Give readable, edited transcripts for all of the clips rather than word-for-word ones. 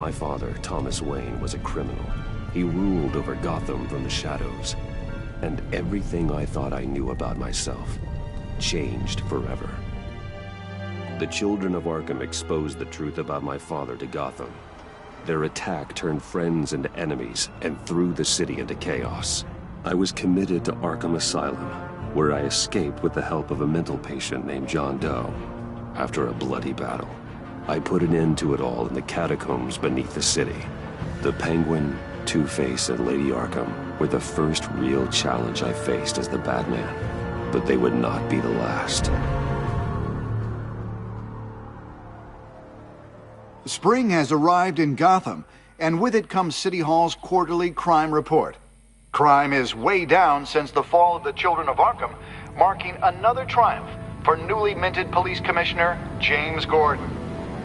My father, Thomas Wayne, was a criminal. He ruled over Gotham from the shadows. And everything I thought I knew about myself changed forever. The children of Arkham exposed the truth about my father to Gotham. Their attack turned friends into enemies and threw the city into chaos. I was committed to Arkham Asylum, where I escaped with the help of a mental patient named John Doe. After a bloody battle, I put an end to it all in the catacombs beneath the city. The Penguin, Two-Face, and Lady Arkham were the first real challenge I faced as the Batman, but they would not be the last. Spring has arrived in Gotham, and with it comes City Hall's quarterly crime report. Crime is way down since the fall of the Children of Arkham, marking another triumph for newly minted Police Commissioner James Gordon.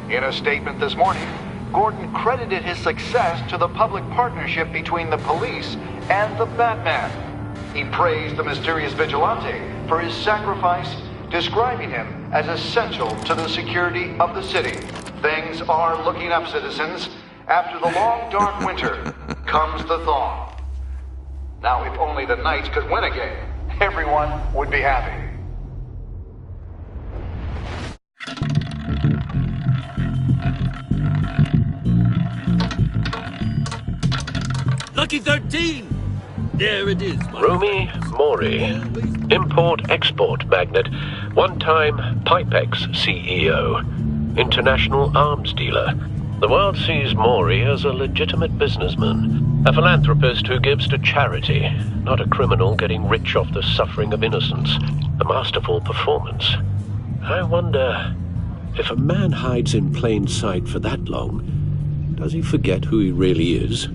In a statement this morning, Gordon credited his success to the public partnership between the police and the Batman. He praised the mysterious vigilante for his sacrifice, describing him as essential to the security of the city. Things are looking up, citizens. After the long, dark winter comes the thaw. Now, if only the Knights could win again, everyone would be happy. Lucky 13! There it is. Rumi Mori, import-export magnate, one-time Pipex CEO, international arms dealer. The world sees Mori as a legitimate businessman, a philanthropist who gives to charity, not a criminal getting rich off the suffering of innocence. A masterful performance. I wonder, if a man hides in plain sight for that long, does he forget who he really is?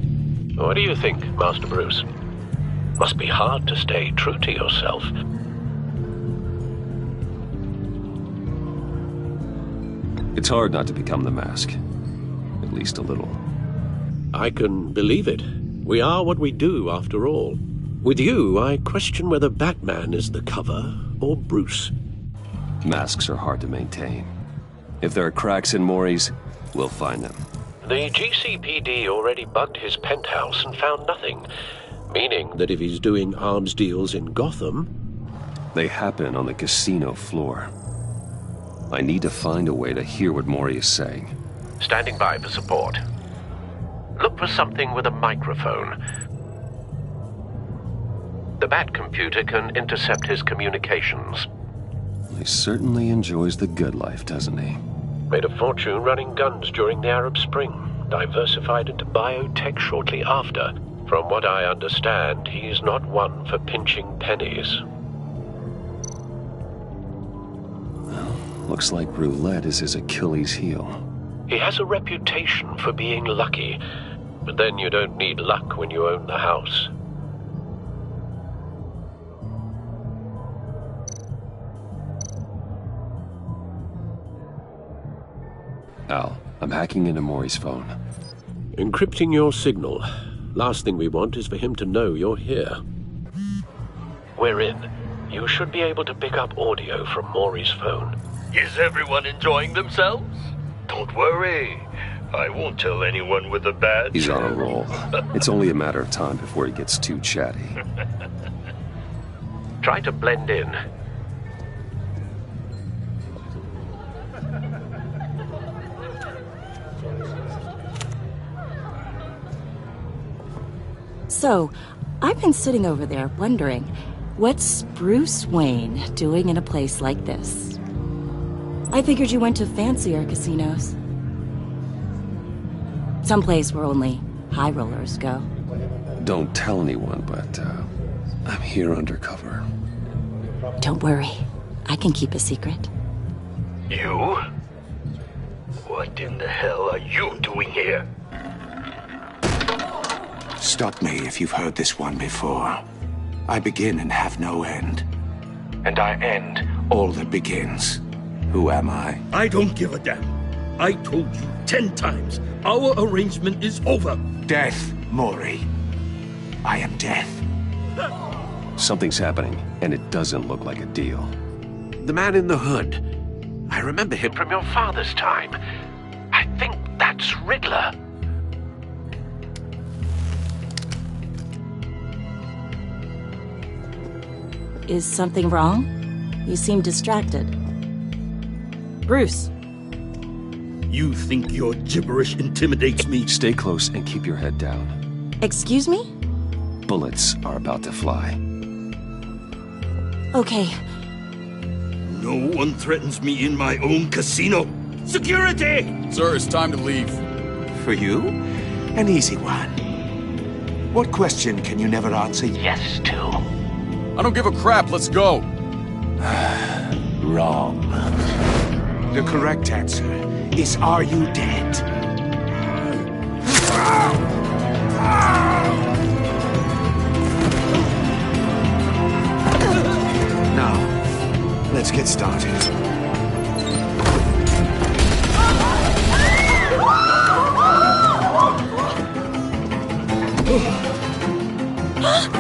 What do you think, Master Bruce? Must be hard to stay true to yourself. It's hard not to become the Mask. At least a little. I can believe it. We are what we do, after all. With you, I question whether Batman is the cover or Bruce. Masks are hard to maintain. If there are cracks in Mori's, we'll find them. The GCPD already bugged his penthouse and found nothing, meaning that if he's doing arms deals in Gotham... They happen on the casino floor. I need to find a way to hear what Mori is saying. Standing by for support. Look for something with a microphone. The Bat computer can intercept his communications. He certainly enjoys the good life, doesn't he? Made a fortune running guns during the Arab Spring. Diversified into biotech shortly after. From what I understand, he's not one for pinching pennies. Well, looks like roulette is his Achilles heel. He has a reputation for being lucky, but then you don't need luck when you own the house. Al, I'm hacking into Mori's phone. Encrypting your signal. Last thing we want is for him to know you're here. We're in. You should be able to pick up audio from Mori's phone. Is everyone enjoying themselves? Don't worry. I won't tell anyone with a badge. He's on a roll. It's only a matter of time before he gets too chatty. Try to blend in. So, I've been sitting over there wondering, what's Bruce Wayne doing in a place like this? I figured you went to fancier casinos. Someplace where only high rollers go. Don't tell anyone, but I'm here undercover. Don't worry, I can keep a secret. You? What in the hell are you doing here? Stop me if you've heard this one before. I begin and have no end. And I end all that begins. Who am I? I don't give a damn. I told you 10 times. Our arrangement is over. Death, Mori. I am death. Something's happening, and it doesn't look like a deal. The man in the hood. I remember him from your father's time. I think that's Riddler. Is something wrong? You seem distracted. Bruce. You think your gibberish intimidates me? Stay close and keep your head down. Excuse me? Bullets are about to fly. Okay. No one threatens me in my own casino. Security! Sir, it's time to leave. For you? An easy one. What question can you never answer yes to? I don't give a crap, let's go. Wrong. The correct answer is, are you dead? Now, let's get started.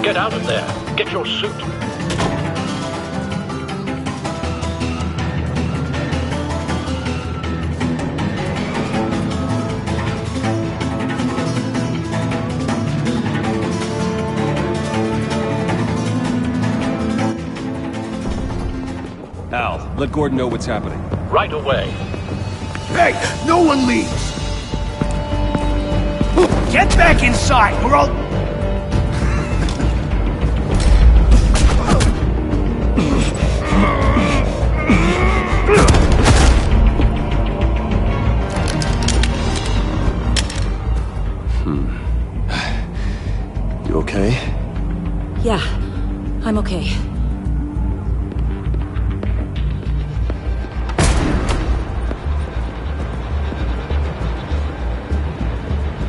Get out of there. Get your suit. Al, let Gordon know what's happening. Right away. Hey, no one leaves! Get back inside, or I'll... You okay? Yeah, I'm okay.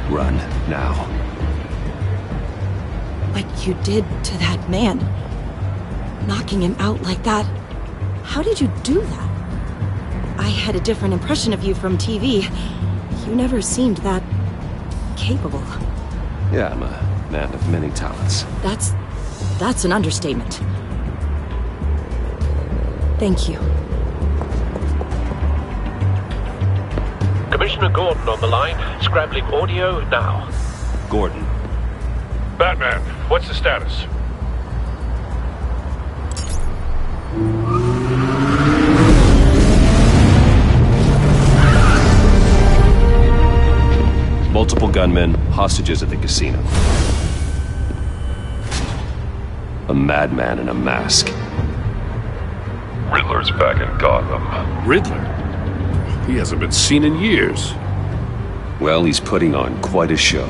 Run, now. What you did to that man. Knocking him out like that. How did you do that? I had a different impression of you from TV. You never seemed that... capable. Yeah, I'm a man of many talents. That's an understatement. Thank you. Commissioner Gordon on the line. Scrambling audio now. Gordon. Batman, what's the status? Multiple gunmen, hostages at the casino. A madman in a mask. Riddler's back in Gotham. Riddler? He hasn't been seen in years. Well, he's putting on quite a show.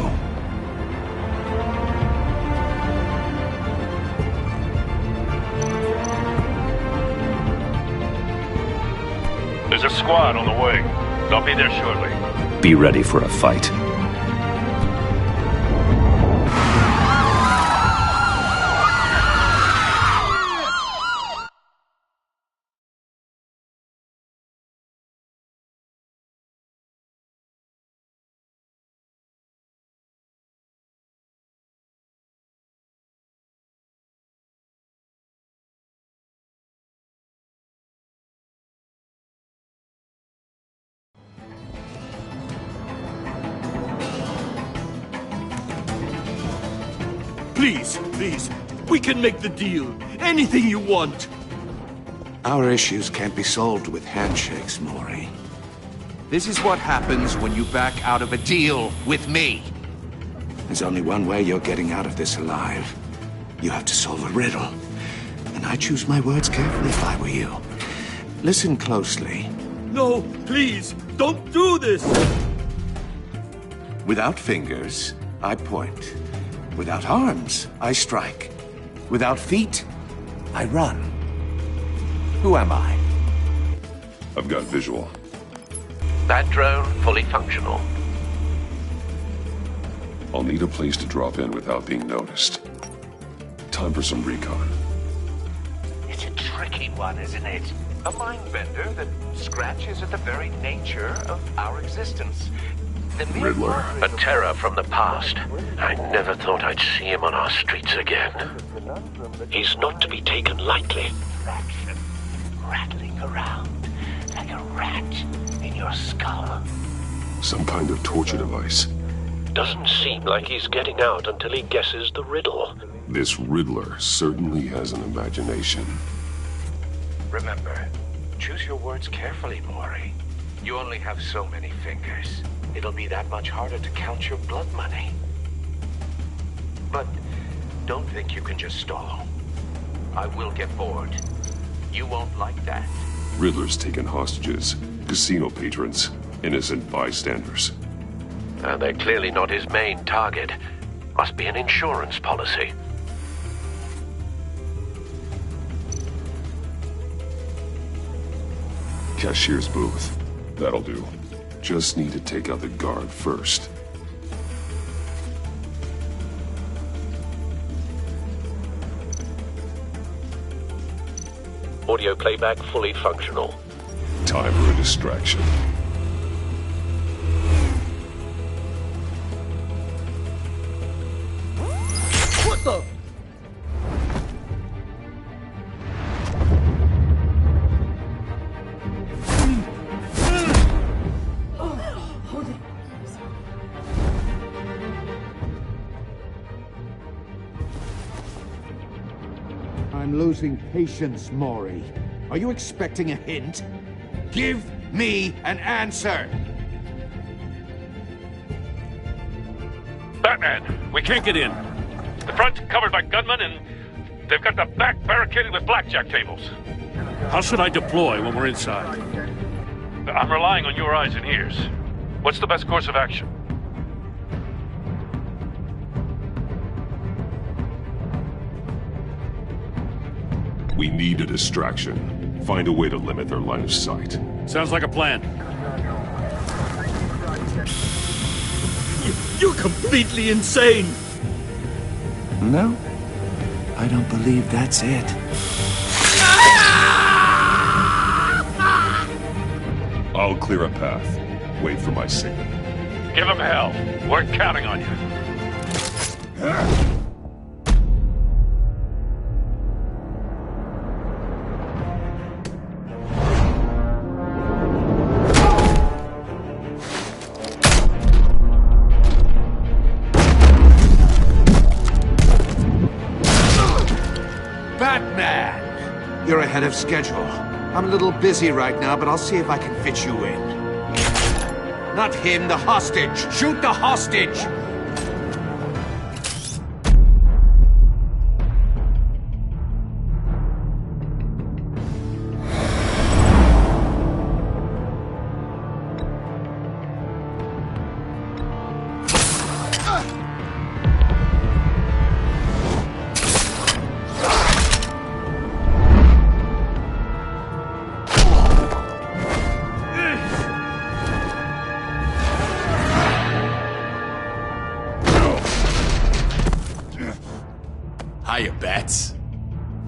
There's a squad on the way. They'll be there shortly. Be ready for a fight. Please, we can make the deal. Anything you want. Our issues can't be solved with handshakes, Maury. This is what happens when you back out of a deal with me. There's only one way you're getting out of this alive. You have to solve a riddle. And I choose my words carefully if I were you. Listen closely. No, please, don't do this! Without fingers, I point. Without arms, I strike. Without feet, I run. Who am I? I've got visual. That drone fully functional. I'll need a place to drop in without being noticed. Time for some recon. It's a tricky one, isn't it? A mind bender that scratches at the very nature of our existence. Riddler. A terror from the past. I never thought I'd see him on our streets again. He's not to be taken lightly. Fraction, rattling around like a rat in your skull. Some kind of torture device. Doesn't seem like he's getting out until he guesses the riddle. This Riddler certainly has an imagination. Remember, choose your words carefully, Mori. You only have so many fingers. It'll be that much harder to count your blood money. But don't think you can just stall. I will get bored. You won't like that. Riddler's taken hostages, casino patrons, innocent bystanders. They're clearly not his main target. Must be an insurance policy. Cashier's booth. That'll do. Just need to take out the guard first. Audio playback fully functional. Time for a distraction. What the? I'm losing patience, Mori. Are you expecting a hint? Give me an answer! Batman, we can't get in. The front covered by gunmen, and they've got the back barricaded with blackjack tables. How should I deploy when we're inside? I'm relying on your eyes and ears. What's the best course of action? We need a distraction. Find a way to limit their line of sight. Sounds like a plan. You're completely insane! No, I don't believe that's it. I'll clear a path. Wait for my signal. Give him hell. We're counting on you. Batman! You're ahead of schedule. I'm a little busy right now, but I'll see if I can fit you in. Not him, the hostage! Shoot the hostage! Hiya, Bats.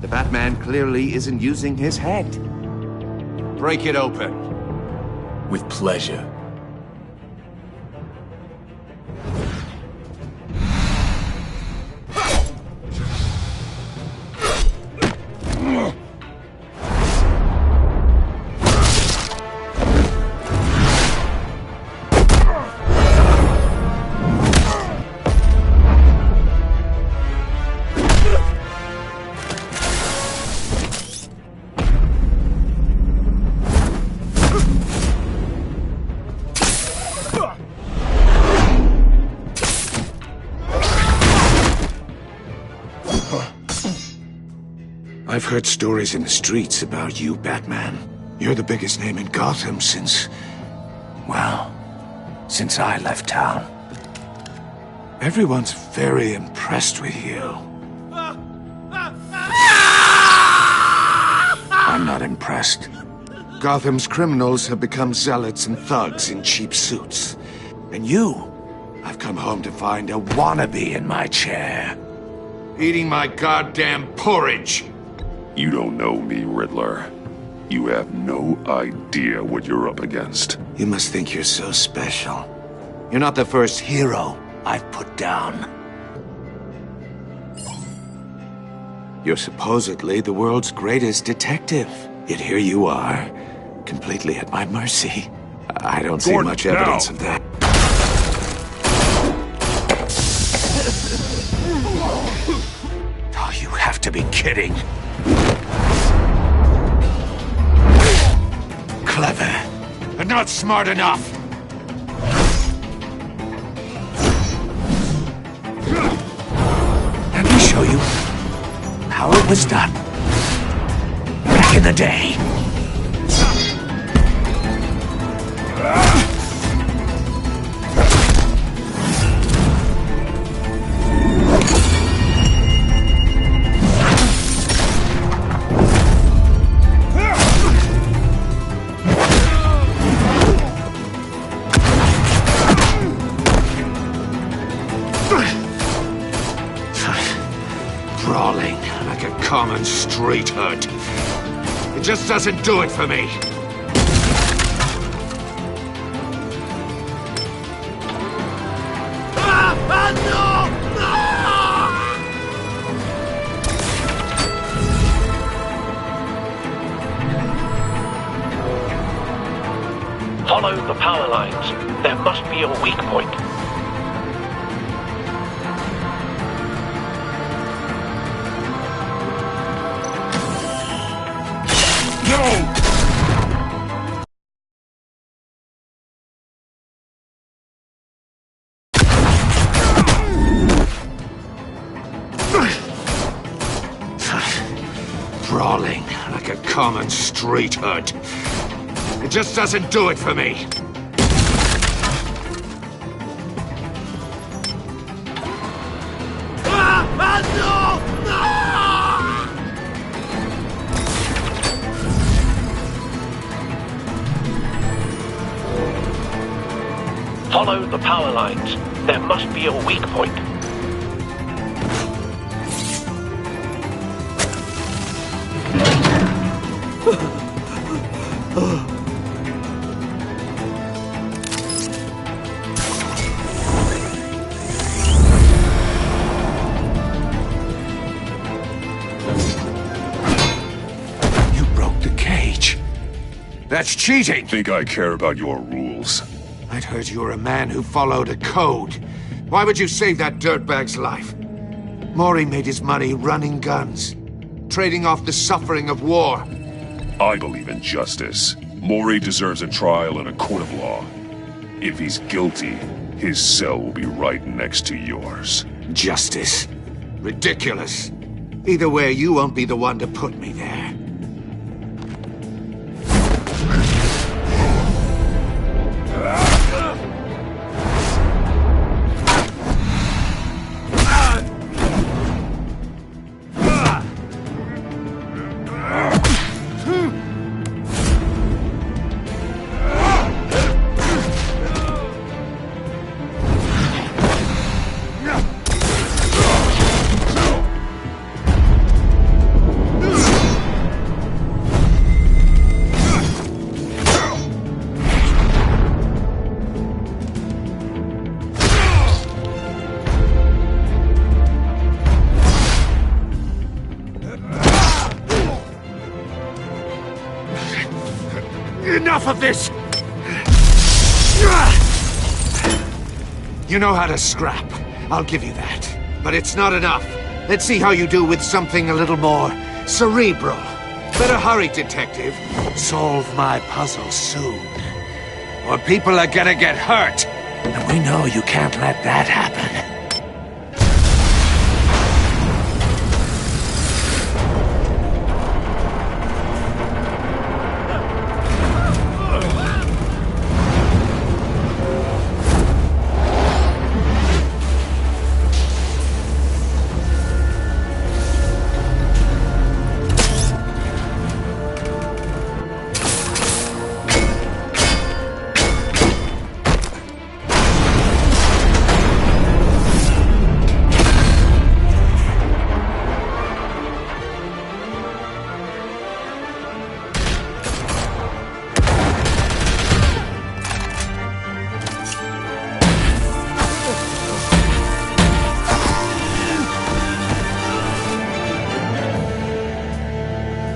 The Batman clearly isn't using his head. Break it open. With pleasure. I've heard stories in the streets about you, Batman. You're the biggest name in Gotham since... well, since I left town. Everyone's very impressed with you. I'm not impressed. Gotham's criminals have become zealots and thugs in cheap suits. And you, I've come home to find a wannabe in my chair. Eating my goddamn porridge. You don't know me, Riddler. You have no idea what you're up against. You must think you're so special. You're not the first hero I've put down. You're supposedly the world's greatest detective. Yet here you are, completely at my mercy. I don't see much evidence of that. kidding. Clever, but not smart enough. Let me show you how it was done back in the day. Brawling like a common street hood. It just doesn't do it for me. Follow the power lines. There must be a weak point. Brawling like a common street hood. It just doesn't do it for me. Follow the power lines. There must be a weak point. You broke the cage. That's cheating. Think I care about your rules? I'd heard you were a man who followed a code. Why would you save that dirtbag's life? Mori made his money running guns, trading off the suffering of war. I believe in justice. Mori deserves a trial in a court of law. If he's guilty, his cell will be right next to yours. Justice? Ridiculous. Either way, you won't be the one to put me there. Enough of this! You know how to scrap. I'll give you that. But it's not enough. Let's see how you do with something a little more cerebral. Better hurry, detective. Solve my puzzle soon. Or people are gonna get hurt. And we know you can't let that happen.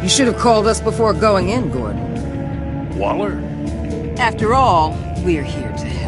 You should have called us before going in, Gordon. Waller? After all, we're here to help.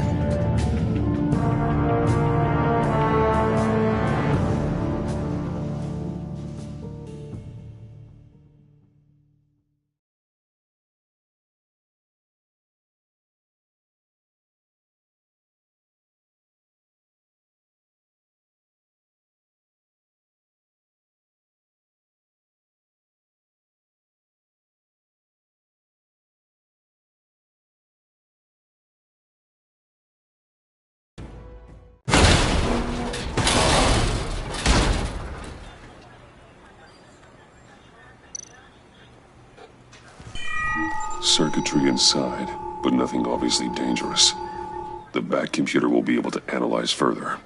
Circuitry inside, but nothing obviously dangerous. The back computer will be able to analyze further.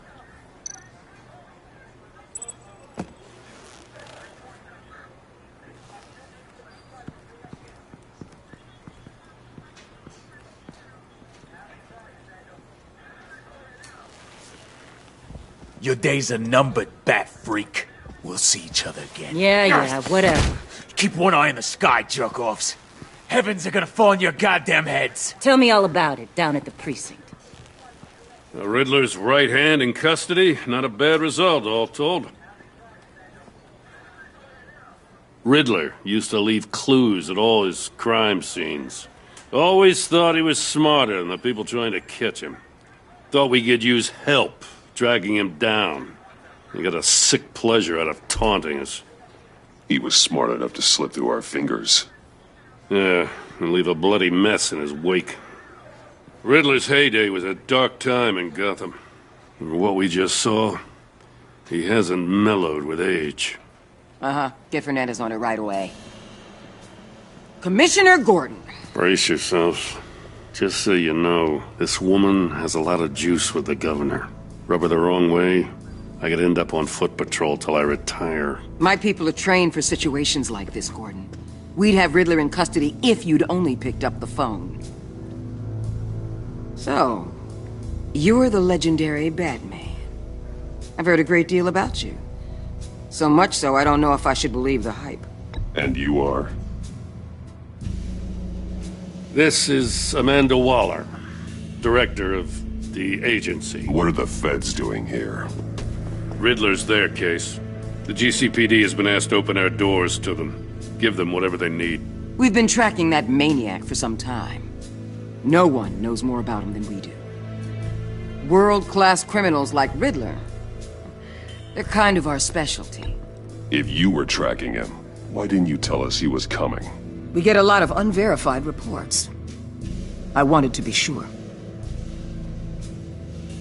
Your days are numbered, bat freak. We'll see each other again. Yeah, whatever. Keep one eye in the sky, jerk-offs. Heavens are gonna fall on your goddamn heads. Tell me all about it down at the precinct. The Riddler's right hand in custody. Not a bad result, all told. Riddler used to leave clues at all his crime scenes. Always thought he was smarter than the people trying to catch him. Thought we could use help dragging him down. He got a sick pleasure out of taunting us. He was smart enough to slip through our fingers. Yeah, and leave a bloody mess in his wake. Riddler's heyday was a dark time in Gotham. And what we just saw, he hasn't mellowed with age. Uh-huh. Get Fernandez on it right away. Commissioner Gordon. Brace yourselves. Just so you know, this woman has a lot of juice with the governor. Rub her the wrong way, I could end up on foot patrol till I retire. My people are trained for situations like this, Gordon. We'd have Riddler in custody if you'd only picked up the phone. So, you're the legendary Batman. I've heard a great deal about you. So much so, I don't know if I should believe the hype. And you are? This is Amanda Waller, director of the agency. What are the feds doing here? Riddler's their case. The GCPD has been asked to open our doors to them. Give them whatever they need. We've been tracking that maniac for some time. No one knows more about him than we do. World-class criminals like Riddler. They're kind of our specialty. If you were tracking him, why didn't you tell us he was coming? We get a lot of unverified reports. I wanted to be sure.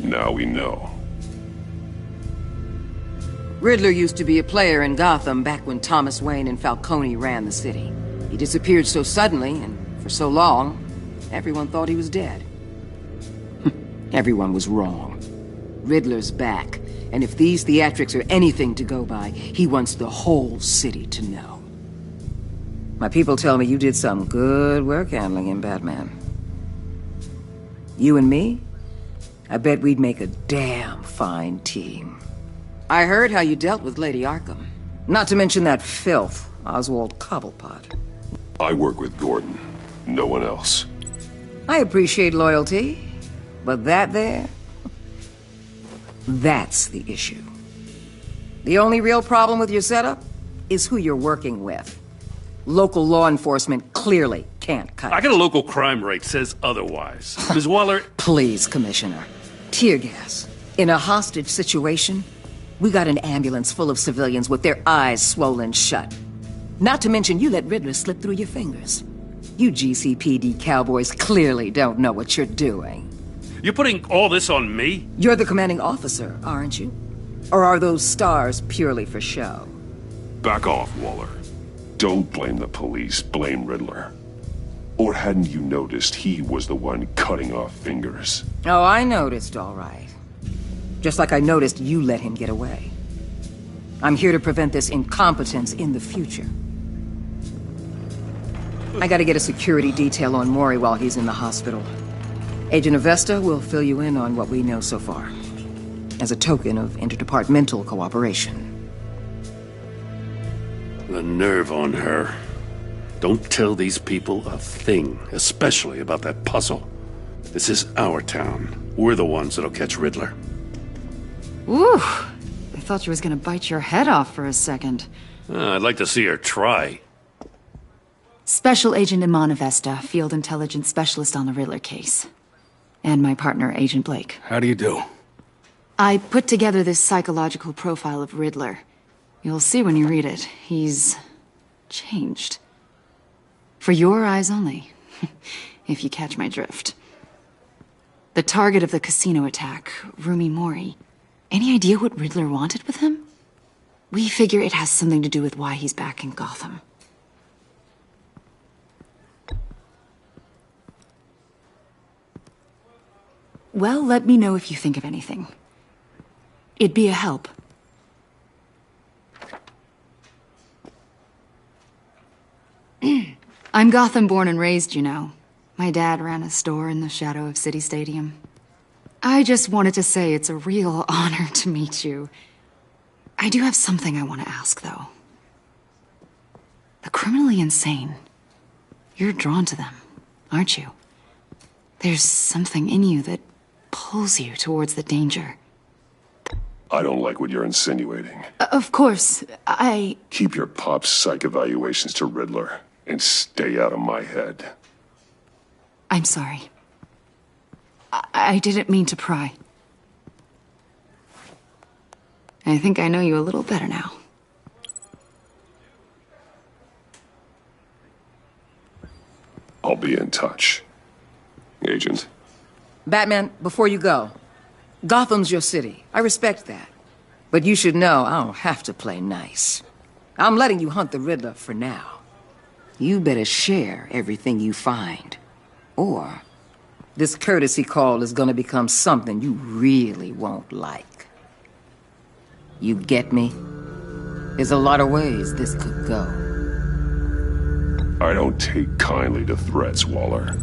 Now we know. Riddler used to be a player in Gotham back when Thomas Wayne and Falcone ran the city. He disappeared so suddenly and for so long, everyone thought he was dead. Everyone was wrong. Riddler's back, and if these theatrics are anything to go by, he wants the whole city to know. My people tell me you did some good work handling him, Batman. You and me? I bet we'd make a damn fine team. I heard how you dealt with Lady Arkham. Not to mention that filth, Oswald Cobblepot. I work with Gordon. No one else. I appreciate loyalty, but that there... that's the issue. The only real problem with your setup is who you're working with. Local law enforcement clearly can't cut it. I got a local crime rate says otherwise. Ms. Waller... Please, Commissioner. Tear gas. In a hostage situation, we got an ambulance full of civilians with their eyes swollen shut. Not to mention you let Riddler slip through your fingers. You GCPD cowboys clearly don't know what you're doing. You're putting all this on me? You're the commanding officer, aren't you? Or are those stars purely for show? Back off, Waller. Don't blame the police, blame Riddler. Or hadn't you noticed he was the one cutting off fingers? Oh, I noticed, all right. Just like I noticed you let him get away. I'm here to prevent this incompetence in the future. I gotta get a security detail on Mori while he's in the hospital. Agent Avesta will fill you in on what we know so far, as a token of interdepartmental cooperation. The nerve on her. Don't tell these people a thing, especially about that puzzle. This is our town. We're the ones that'll catch Riddler. Ooh, I thought you was gonna bite your head off for a second. I'd like to see her try. Special Agent Iman Avesta, Field Intelligence Specialist on the Riddler case. And my partner, Agent Blake. How do you do? I put together this psychological profile of Riddler. You'll see when you read it. He's... changed. For your eyes only, if you catch my drift. The target of the casino attack, Rumi Mori. Any idea what Riddler wanted with him? We figure it has something to do with why he's back in Gotham. Well, let me know if you think of anything. It'd be a help. I'm Gotham born and raised, you know. My dad ran a store in the shadow of City Stadium. I just wanted to say it's a real honor to meet you. I do have something I want to ask, though. The criminally insane. You're drawn to them, aren't you? There's something in you that pulls you towards the danger. I don't like what you're insinuating. Of course, Keep your pop psych evaluations to Riddler, and stay out of my head. I'm sorry. I didn't mean to pry. I think I know you a little better now. I'll be in touch. Agent. Batman, before you go, Gotham's your city. I respect that. But you should know I don't have to play nice. I'm letting you hunt the Riddler for now. You better share everything you find. Or this courtesy call is gonna become something you really won't like. You get me? There's a lot of ways this could go. I don't take kindly to threats, Waller.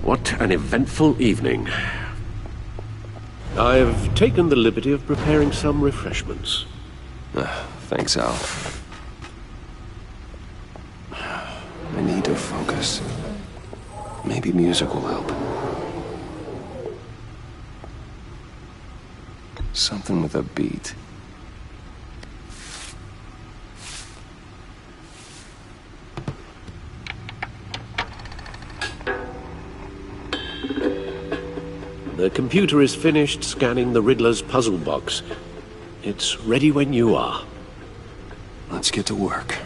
What an eventful evening. I've taken the liberty of preparing some refreshments. Thanks, Al. I need to focus. Maybe music will help. Something with a beat. The computer is finished scanning the Riddler's puzzle box. It's ready when you are. Let's get to work.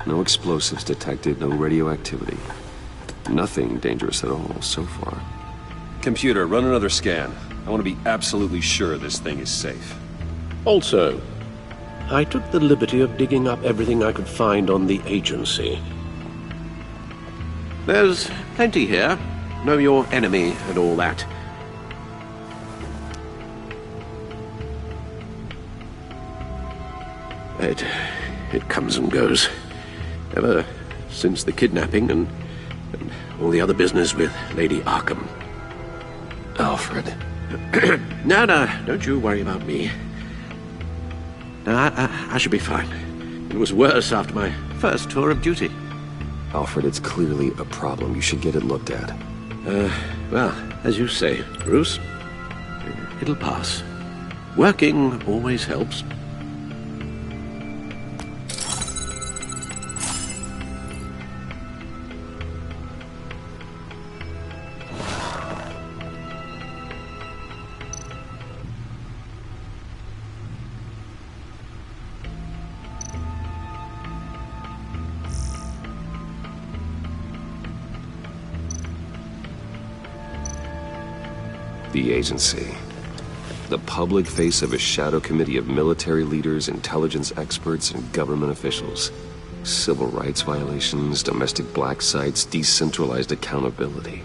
No explosives detected, no radioactivity. Nothing dangerous at all so far. Computer, run another scan. I want to be absolutely sure this thing is safe. Also, I took the liberty of digging up everything I could find on the agency. There's plenty here. Know your enemy and all that. It comes and goes. Ever since the kidnapping and all the other business with Lady Arkham. Alfred. No, don't you worry about me. No, I should be fine. It was worse after my first tour of duty. Alfred, it's clearly a problem. You should get it looked at. Well, as you say, Bruce, it'll pass. Working always helps. The agency. The public face of a shadow committee of military leaders, intelligence experts, and government officials. Civil rights violations, domestic black sites, decentralized accountability.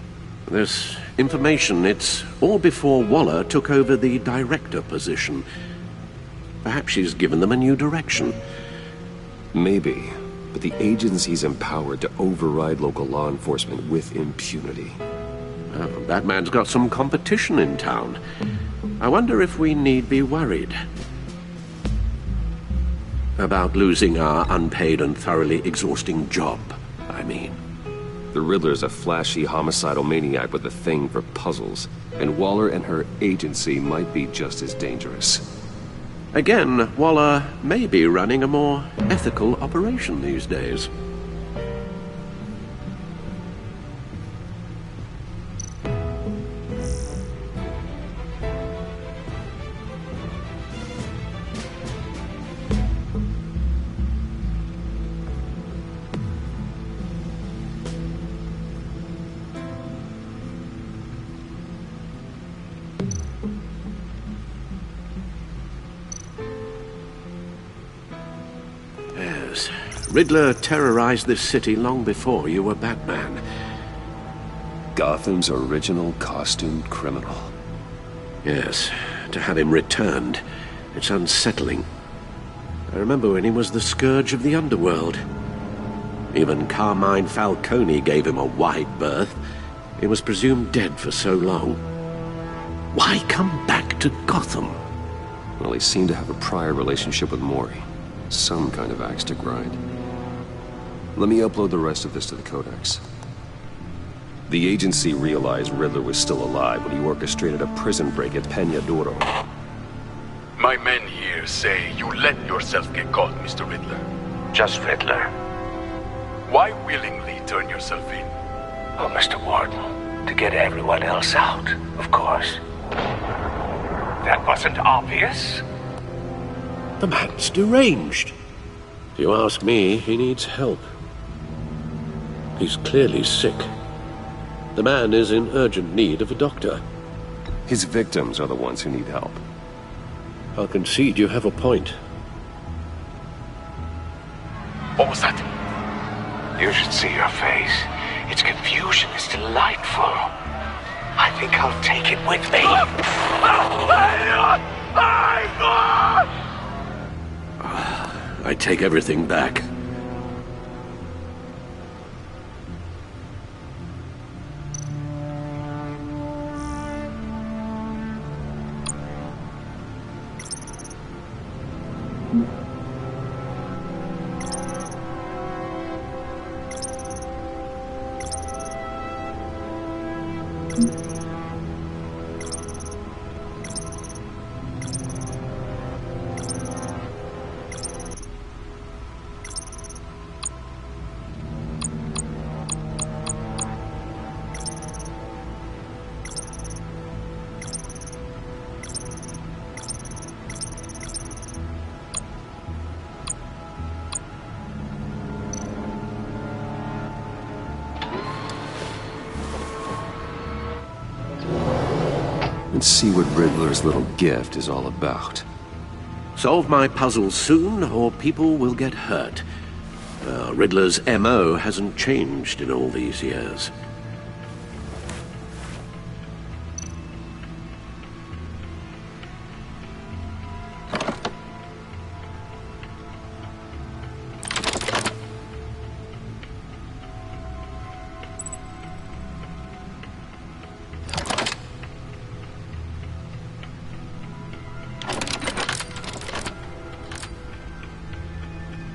This information, it's all before Waller took over the director position. Perhaps she's given them a new direction. Maybe, but the agency's empowered to override local law enforcement with impunity. Oh, that man's got some competition in town. I wonder if we need be worried about losing our unpaid and thoroughly exhausting job, I mean. The Riddler's a flashy homicidal maniac with a thing for puzzles, and Waller and her agency might be just as dangerous. Again, Waller may be running a more ethical operation these days. Riddler terrorized this city long before you were Batman. Gotham's original costumed criminal. Yes, to have him returned, it's unsettling. I remember when he was the scourge of the underworld. Even Carmine Falcone gave him a wide berth. He was presumed dead for so long. Why come back to Gotham? Well, he seemed to have a prior relationship with Mori. Some kind of axe to grind. Let me upload the rest of this to the Codex. The agency realized Riddler was still alive when he orchestrated a prison break at Peña Duro. My men here say you let yourself get caught, Mr. Riddler. Just Riddler. Why willingly turn yourself in? Oh, Mr. Warden, to get everyone else out, of course. That wasn't obvious. The man's deranged. If you ask me, he needs help. He's clearly sick. The man is in urgent need of a doctor. His victims are the ones who need help. I'll concede you have a point. What was that? You should see your face. Its confusion is delightful. I think I'll take it with me. I take everything back. And see what Riddler's little gift is all about. Solve my puzzle soon, or people will get hurt. Riddler's M.O. hasn't changed in all these years.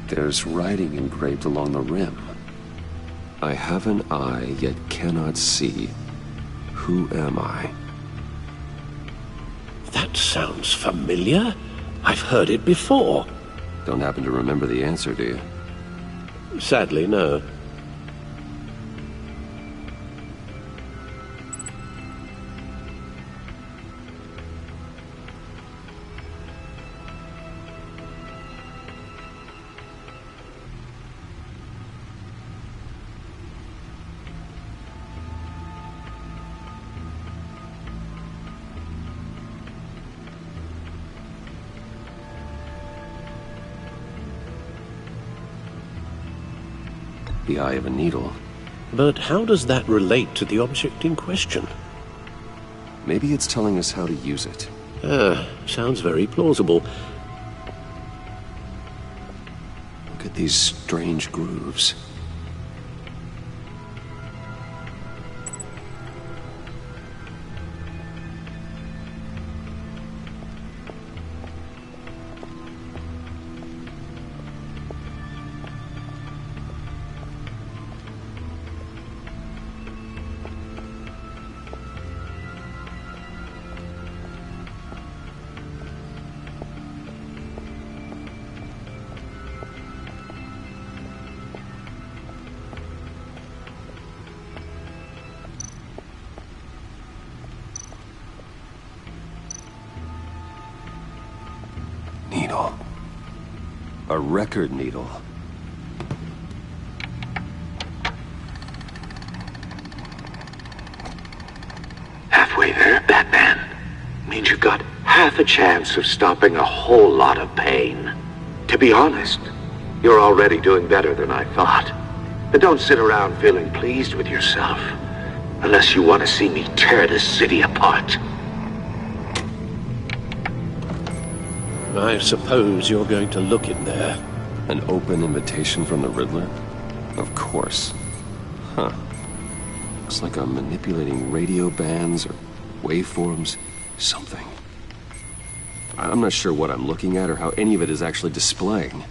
There's writing engraved along the rim. I have an eye, yet cannot see. Who am I? That sounds familiar. I've heard it before. Don't happen to remember the answer, do you? Sadly, no. the eye of a needle. But how does that relate to the object in question? Maybe it's telling us how to use it. Sounds very plausible. Look at these strange grooves. Needle. A record needle. Halfway there, Batman. Means you've got half a chance of stopping a whole lot of pain. To be honest, you're already doing better than I thought. But don't sit around feeling pleased with yourself. Unless you want to see me tear this city apart. I suppose you're going to look in there. An open invitation from the Riddler? Of course. Huh. Looks like I'm manipulating radio bands or waveforms. Something. I'm not sure what I'm looking at or how any of it is actually displaying.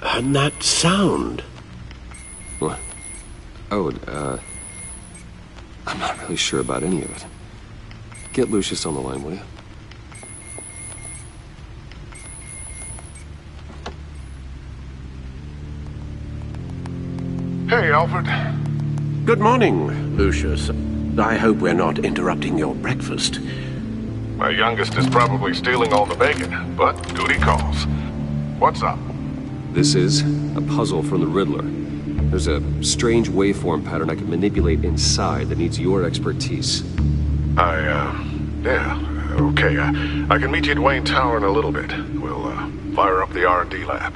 And that sound? What? Oh, I'm not really sure about any of it. Get Lucius on the line, will you? Hey, Alfred. Good morning, Lucius. I hope we're not interrupting your breakfast. My youngest is probably stealing all the bacon, but duty calls. What's up? This is a puzzle from the Riddler. There's a strange waveform pattern I can manipulate inside that needs your expertise. Yeah, okay. I can meet you at Wayne Tower in a little bit. We'll, fire up the R&D lab.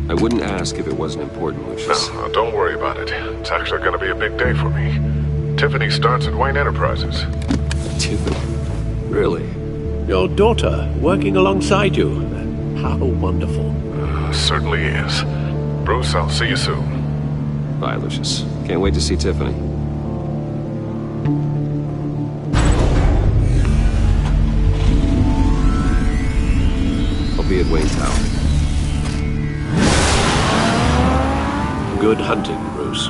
I wouldn't ask if it wasn't important, Lucius. No, don't worry about it. It's actually gonna be a big day for me. Tiffany starts at Wayne Enterprises. Tiffany? Really? Your daughter, working alongside you. How wonderful. Certainly is. Bruce, I'll see you soon. Bye, Lucius. Can't wait to see Tiffany. I'll be at Wayne Tower. Good hunting, Bruce.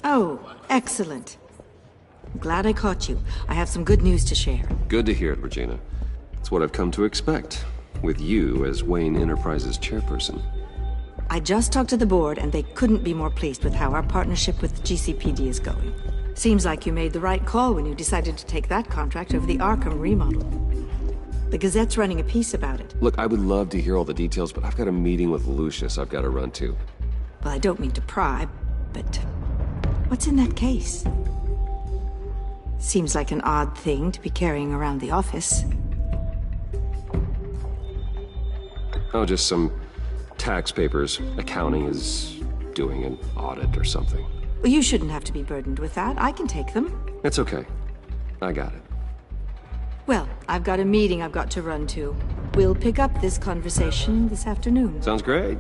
Oh, excellent. I'm glad I caught you. I have some good news to share. Good to hear it, Regina. It's what I've come to expect, with you as Wayne Enterprises chairperson. I just talked to the board, and they couldn't be more pleased with how our partnership with the GCPD is going. Seems like you made the right call when you decided to take that contract over the Arkham remodel. The Gazette's running a piece about it. Look, I would love to hear all the details, but I've got a meeting with Lucius I've got to run to. Well, I don't mean to pry, but what's in that case? Seems like an odd thing to be carrying around the office. Oh, just some tax papers. Accounting is doing an audit or something. Well, you shouldn't have to be burdened with that. I can take them. It's okay. I got it. Well, I've got a meeting I've got to run to. We'll pick up this conversation this afternoon. Sounds great.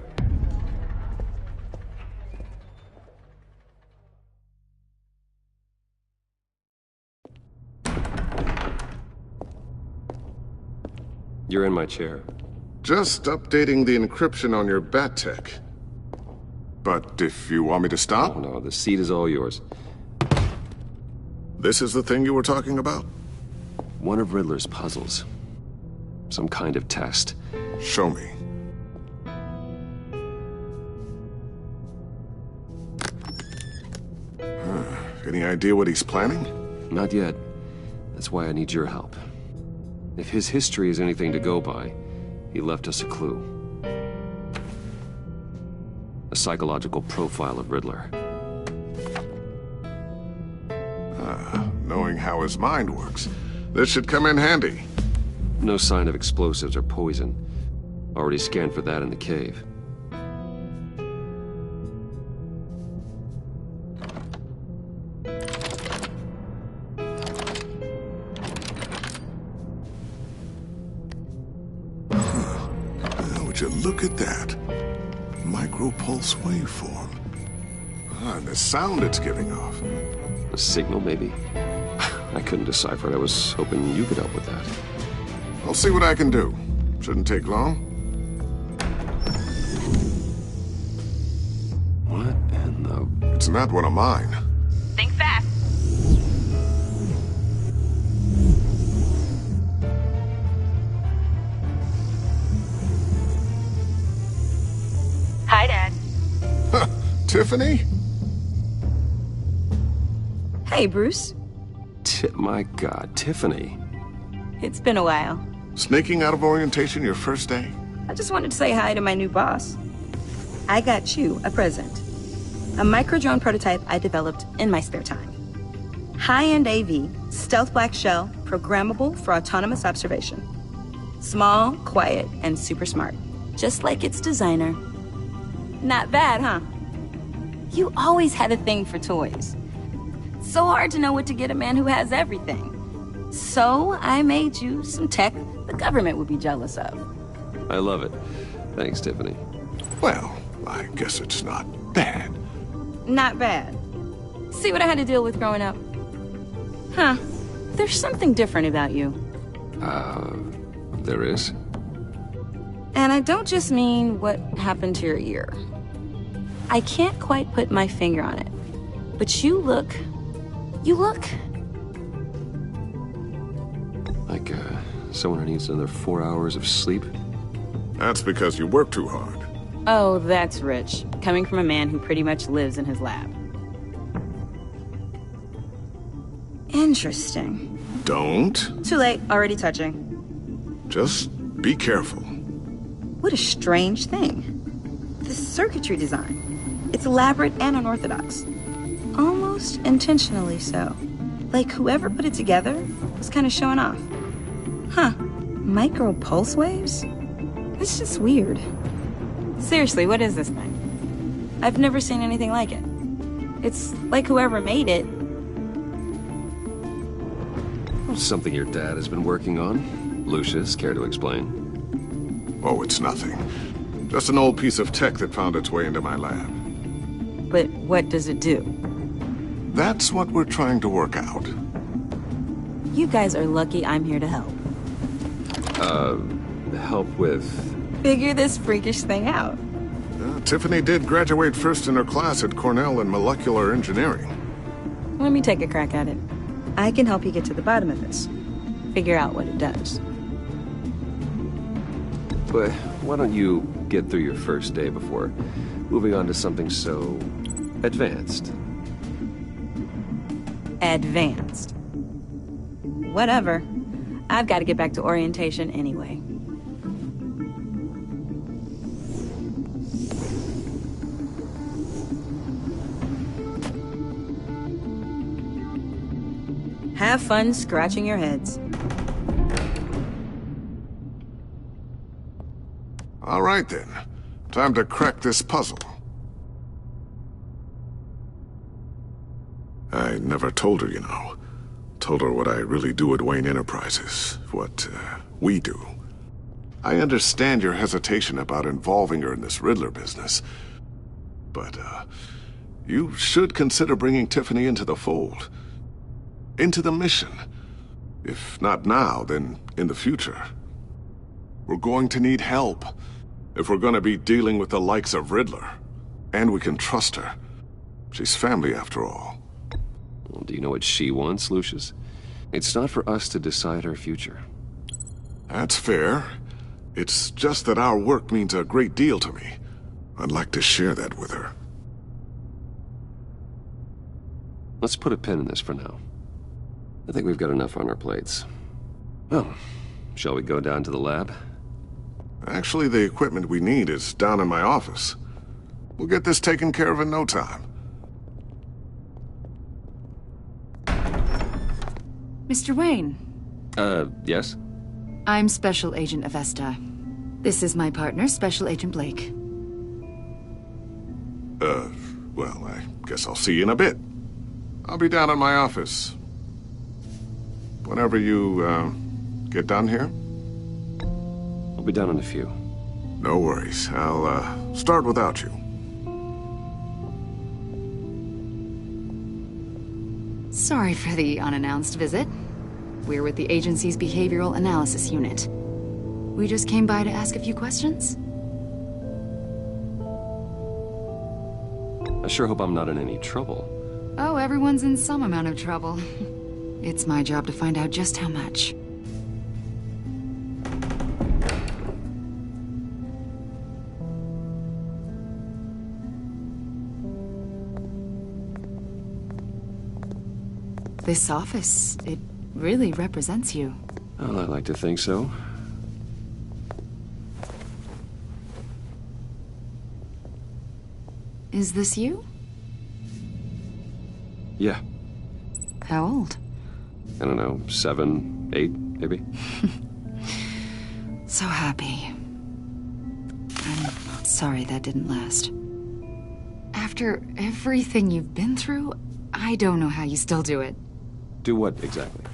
You're in my chair. Just updating the encryption on your Bat-Tech. But if you want me to stop? Oh, no, the seat is all yours. This is the thing you were talking about? One of Riddler's puzzles. Some kind of test. Show me. Any idea what he's planning? Not yet. That's why I need your help. If his history is anything to go by, he left us a clue. A psychological profile of Riddler. Knowing how his mind works, this should come in handy. No sign of explosives or poison. Already scanned for that in the cave. Would you look at that? Micropulse waveform. And the sound it's giving off. A signal, maybe? I couldn't decipher it. I was hoping you could help with that. I'll see what I can do. Shouldn't take long. What in the... It's not one of mine. Think fast. Hi, Dad. Tiffany? Hey, Bruce. My God, Tiffany. It's been a while. Sneaking out of orientation your first day? I just wanted to say hi to my new boss. I got you a present. A micro-drone prototype I developed in my spare time. High-end AV, stealth black shell, programmable for autonomous observation. Small, quiet, and super smart. Just like its designer. Not bad, huh? You always had a thing for toys. So hard to know what to get a man who has everything. So I made you some tech the government would be jealous of. I love it. Thanks, Tiffany. Well, I guess it's not bad. Not bad. See what I had to deal with growing up? Huh. There's something different about you. There is? And I don't just mean what happened to your ear. I can't quite put my finger on it. But you look... Like, someone who needs another 4 hours of sleep? That's because you work too hard. Oh, that's rich. Coming from a man who pretty much lives in his lab. Interesting. Don't. Too late. Already touching. Just be careful. What a strange thing. The circuitry design. It's elaborate and unorthodox. Almost intentionally so. Like whoever put it together was kind of showing off. Huh. Micro pulse waves? It's just weird. Seriously, what is this thing? I've never seen anything like it. It's like whoever made it... Something your dad has been working on. Lucius, care to explain? Oh, it's nothing. Just an old piece of tech that found its way into my lab. But what does it do? That's what we're trying to work out. You guys are lucky I'm here to help. Help with... Figure this freakish thing out. Tiffany did graduate first in her class at Cornell in molecular engineering. Let me take a crack at it. I can help you get to the bottom of this. Figure out what it does. But why don't you get through your first day before moving on to something so... advanced? Advanced. Whatever. I've got to get back to orientation anyway. Have fun scratching your heads. All right, then. Time to crack this puzzle. I never told her, you know. Told her what I really do at Wayne Enterprises. What, we do. I understand your hesitation about involving her in this Riddler business. But, you should consider bringing Tiffany into the fold. Into the mission. If not now, then in the future. We're going to need help if we're going to be dealing with the likes of Riddler. And we can trust her. She's family after all. Well, do you know what she wants, Lucius? It's not for us to decide her future. That's fair. It's just that our work means a great deal to me. I'd like to share that with her. Let's put a pin in this for now. I think we've got enough on our plates. Well, shall we go down to the lab? Actually, the equipment we need is down in my office. We'll get this taken care of in no time. Mr. Wayne. Yes? I'm Special Agent Avesta. This is my partner, Special Agent Blake. Well, I guess I'll see you in a bit. I'll be down in my office. Whenever you, get done here? I'll be down in a few. No worries. I'll, start without you. Sorry for the unannounced visit. We're with the agency's Behavioral Analysis Unit. We just came by to ask a few questions. I sure hope I'm not in any trouble. Oh, everyone's in some amount of trouble. It's my job to find out just how much. This office, it really represents you. Well, I'd like to think so. Is this you? Yeah. How old? I don't know, 7, 8, maybe? So happy. I'm sorry that didn't last. After everything you've been through, I don't know how you still do it. Do what, exactly?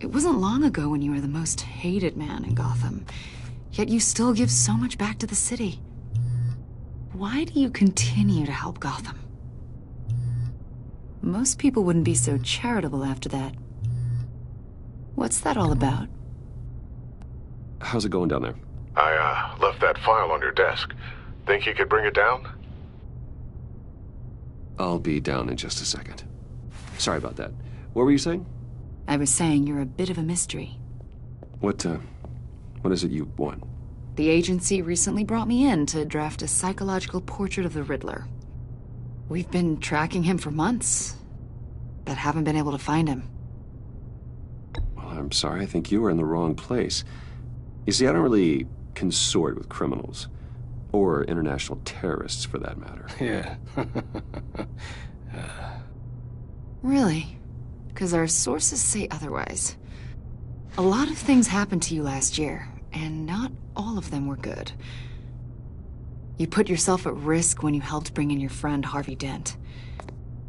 It wasn't long ago when you were the most hated man in Gotham. Yet you still give so much back to the city. Why do you continue to help Gotham? Most people wouldn't be so charitable after that. What's that all about? How's it going down there? I, left that file on your desk. Think you could bring it down? I'll be down in just a second. Sorry about that. What were you saying? I was saying you're a bit of a mystery. What is it you want? The agency recently brought me in to draft a psychological portrait of the Riddler. We've been tracking him for months, but haven't been able to find him. Well, I'm sorry. I think you were in the wrong place. You see, I don't really consort with criminals. Or international terrorists, for that matter. Yeah. Really? Because our sources say otherwise. A lot of things happened to you last year, and not all of them were good. You put yourself at risk when you helped bring in your friend Harvey Dent.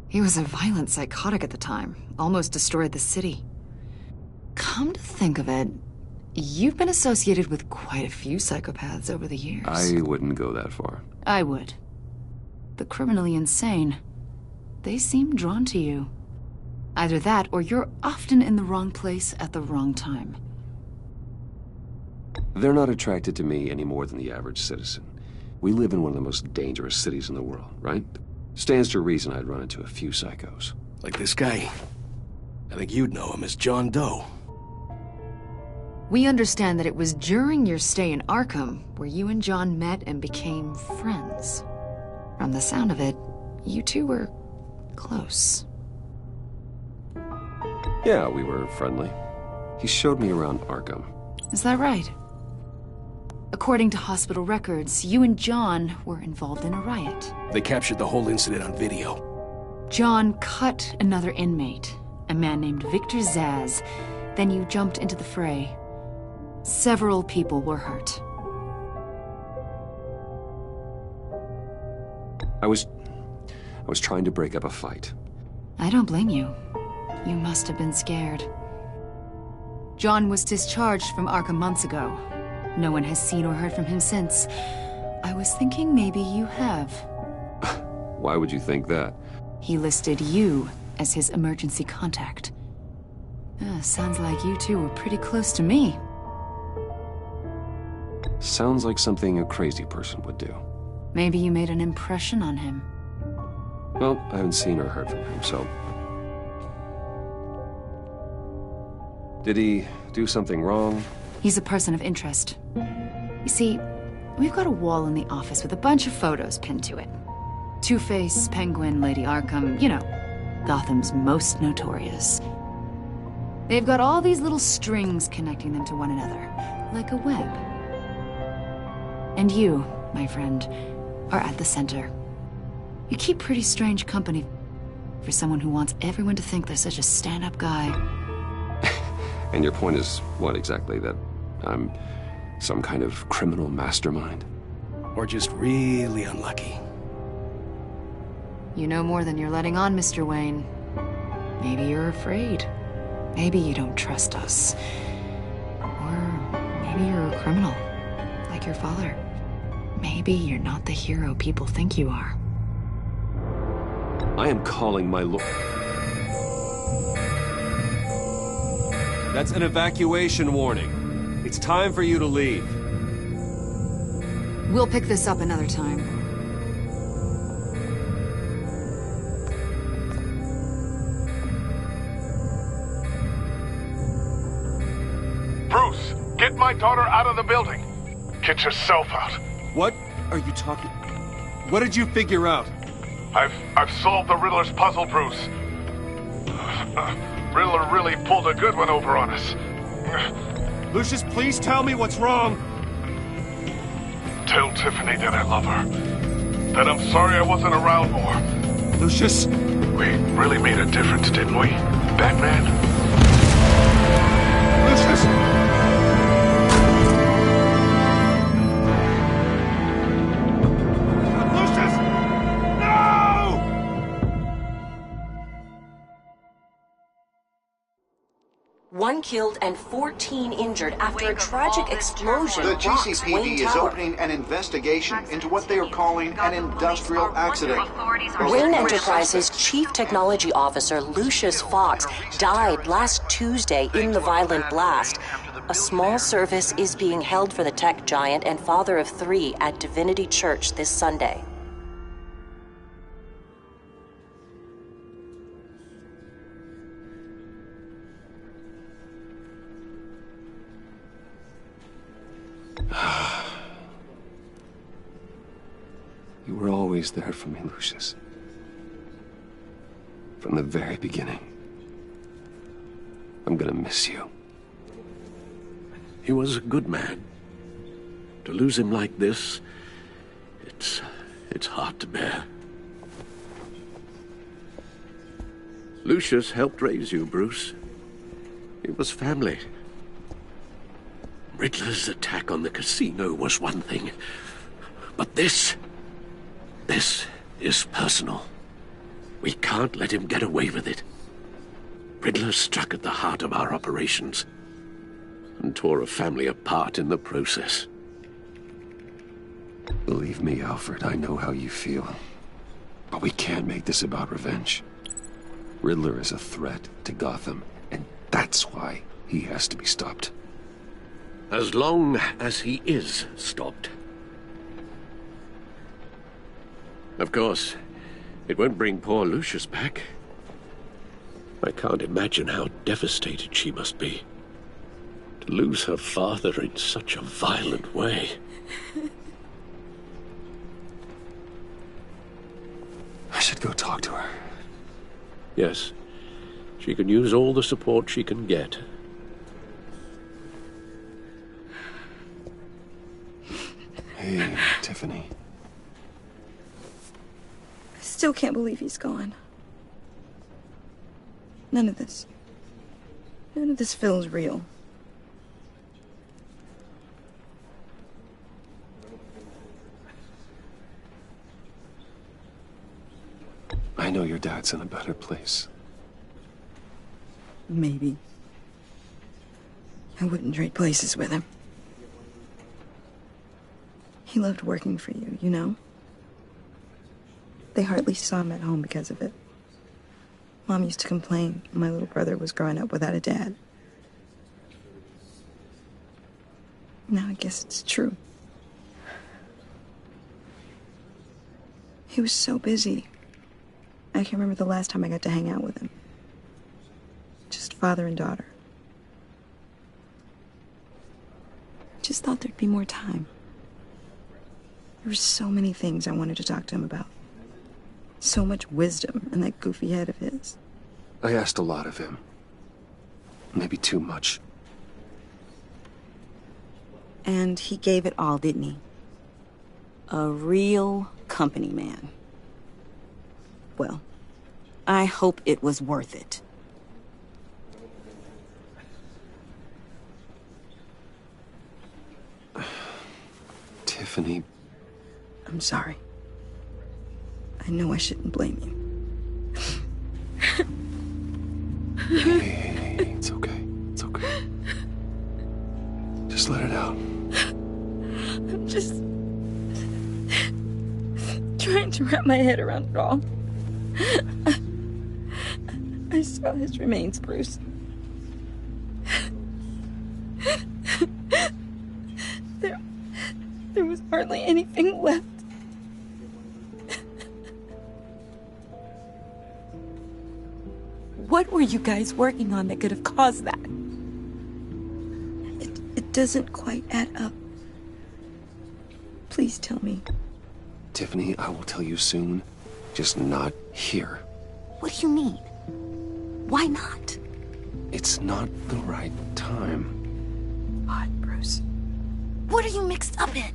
He was a violent psychotic at the time, almost destroyed the city. Come to think of it, you've been associated with quite a few psychopaths over the years. I wouldn't go that far. I would. The criminally insane, they seem drawn to you. Either that, or you're often in the wrong place at the wrong time. They're not attracted to me any more than the average citizen. We live in one of the most dangerous cities in the world, right? Stands to reason I'd run into a few psychos. Like this guy. I think you'd know him as John Doe. We understand that it was during your stay in Arkham where you and John met and became friends. From the sound of it, you two were close. Yeah, we were friendly. He showed me around Arkham. Is that right? According to hospital records, you and John were involved in a riot. They captured the whole incident on video. John cut another inmate, a man named Victor Zsasz. Then you jumped into the fray. Several people were hurt. I was trying to break up a fight. I don't blame you. You must have been scared. John was discharged from Arkham months ago. No one has seen or heard from him since. I was thinking maybe you have. Why would you think that? He listed you as his emergency contact. Sounds like you two were pretty close to me. Sounds like something a crazy person would do. Maybe you made an impression on him. Well, I haven't seen or heard from him, so... Did he do something wrong? He's a person of interest. You see, we've got a wall in the office with a bunch of photos pinned to it. Two-Face, Penguin, Lady Arkham, you know, Gotham's most notorious. They've got all these little strings connecting them to one another, like a web. And you, my friend, are at the center. You keep pretty strange company for someone who wants everyone to think they're such a stand-up guy. And your point is what exactly? That I'm some kind of criminal mastermind? Or just really unlucky? You know more than you're letting on, Mr. Wayne. Maybe you're afraid. Maybe you don't trust us. Or maybe you're a criminal, like your father. Maybe you're not the hero people think you are. I am calling my lord. That's an evacuation warning. It's time for you to leave. We'll pick this up another time. Bruce, get my daughter out of the building. Get yourself out. What are you talking? What did you figure out? I've solved the Riddler's puzzle, Bruce. Riddler really pulled a good one over on us. Lucius, please tell me what's wrong. Tell Tiffany that I love her. That I'm sorry I wasn't around more. Lucius? We really made a difference, didn't we, Batman? Lucius! One killed and 14 injured after a tragic explosion. The rocks GCPD Wayne is Tower. opening an investigation into what they are calling an industrial accident. Wayne Enterprises' Chief Technology Officer, Lucius Fox, died last Tuesday in the violent blast. A small service is being held for the tech giant and father of 3 at Divinity Church this Sunday. You were always there for me, Lucius. From the very beginning. I'm gonna miss you. He was a good man. To lose him like this, it's hard to bear. Lucius helped raise you, Bruce. It was family. Riddler's attack on the casino was one thing, but this is personal. We can't let him get away with it. Riddler struck at the heart of our operations and tore a family apart in the process. Believe me, Alfred, I know how you feel. But we can't make this about revenge. Riddler is a threat to Gotham, and that's why he has to be stopped. As long as he is stopped. Of course, it won't bring poor Lucius back. I can't imagine how devastated she must be. To lose her father in such a violent way. I should go talk to her. Yes, she can use all the support she can get. Hey, Tiffany. I still can't believe he's gone. None of this feels real. I know your dad's in a better place. Maybe. I wouldn't trade places with him. He loved working for you, you know? They hardly saw him at home because of it. Mom used to complain my little brother was growing up without a dad. Now I guess it's true. He was so busy. I can't remember the last time I got to hang out with him. Just father and daughter. Just thought there'd be more time. There were so many things I wanted to talk to him about. So much wisdom in that goofy head of his. I asked a lot of him. Maybe too much. And he gave it all, didn't he? A real company man. Well, I hope it was worth it. Tiffany... I'm sorry. I know I shouldn't blame you. Hey, it's okay. It's okay. Just let it out. I'm just trying to wrap my head around it all. I saw his remains, Bruce. There was hardly anything left. What were you guys working on that could have caused that? It doesn't quite add up. Please tell me. Tiffany, I will tell you soon. Just not here. What do you mean? Why not? It's not the right time. What, Bruce? What are you mixed up in?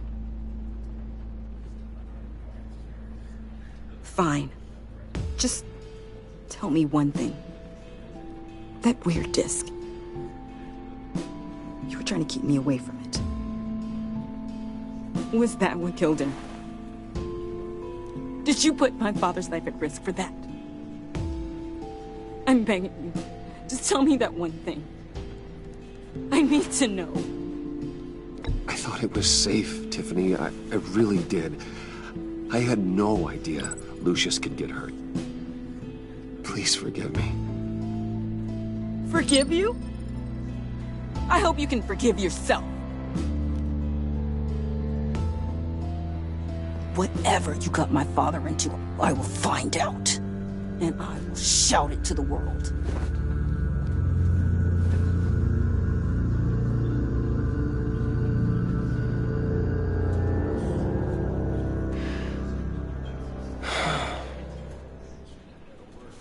Fine. Just tell me one thing. That weird disc. You were trying to keep me away from it. Was that what killed him? Did you put my father's life at risk for that? I'm begging you. Just tell me that one thing. I need to know. I thought it was safe, Tiffany. I really did. I had no idea Lucius could get hurt. Please forgive me. Forgive you? I hope you can forgive yourself. Whatever you got my father into, I will find out. And I will shout it to the world.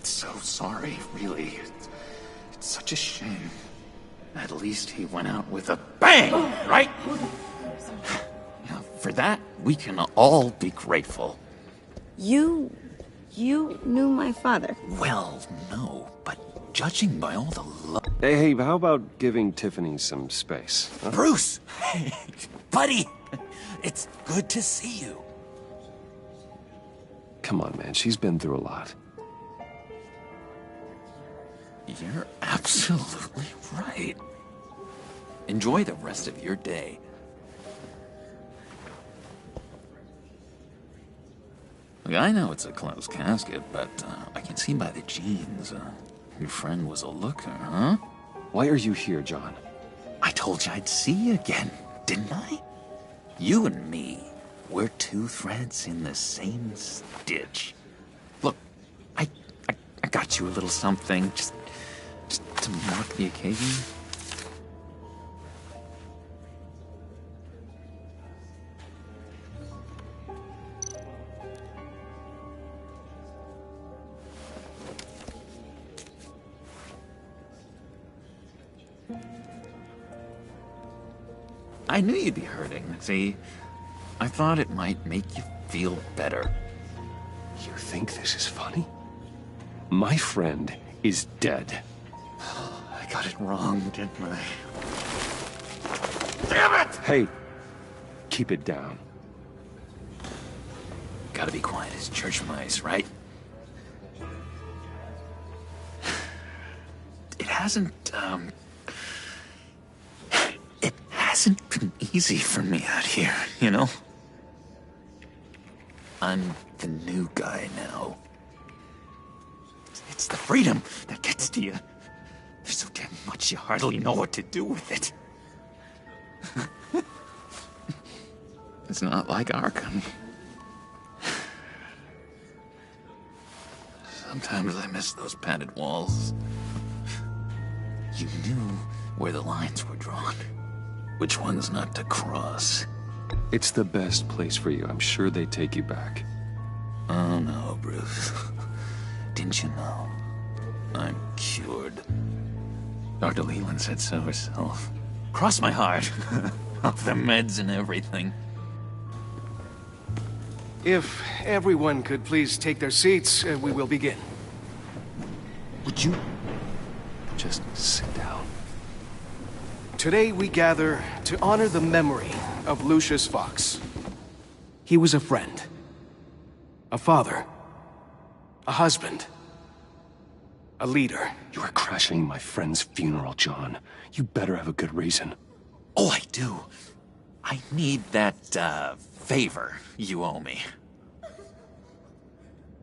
So sorry, really. It's such a shame. At least he went out with a bang, right? Now, for that, we can all be grateful. You knew my father? Well, no, but judging by all the love... Hey, how about giving Tiffany some space? Huh? Bruce! Hey, buddy! It's good to see you. Come on, man. She's been through a lot. You're absolutely right. Enjoy the rest of your day. Look, I know it's a closed casket, but I can see by the jeans, your friend was a looker, huh? Why are you here, John? I told you I'd see you again, didn't I? You and me, we're two threads in the same stitch. Look, I got you a little something, just to mark the occasion. I knew you'd be hurting. See, I thought it might make you feel better. You think this is funny? My friend is dead. I got it wrong, didn't I? Damn it! Hey, keep it down. Gotta be quiet as church mice, right? It hasn't been easy for me out here, you know? I'm the new guy now. It's the freedom that gets to you. There's so damn much you hardly know what to do with it. It's not like Arkham. Sometimes I miss those padded walls. You knew where the lines were drawn. Which ones not to cross. It's the best place for you. I'm sure they take you back. Oh no, Bruce. Didn't you know? I'm cured. Dr. Leland said so herself. Cross my heart. Off the meds and everything. If everyone could please take their seats, we will begin. Would you just sit down? Today we gather to honor the memory of Lucius Fox. He was a friend, a father, a husband, a leader. You are crashing my friend's funeral, John. You better have a good reason. Oh, I do. I need that, favor you owe me.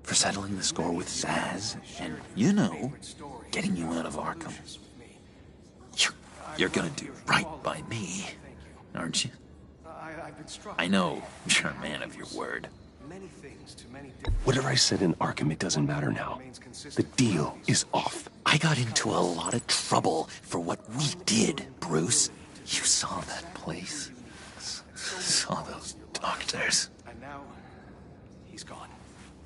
For settling the score with Zsasz, and, you know, getting you out of Arkham. You're gonna do right by me, aren't you? I know you're a man of your word. Whatever I said in Arkham, it doesn't matter now. The deal is off. I got into a lot of trouble for what we did, Bruce. You saw that place. Saw those doctors. And now, he's gone.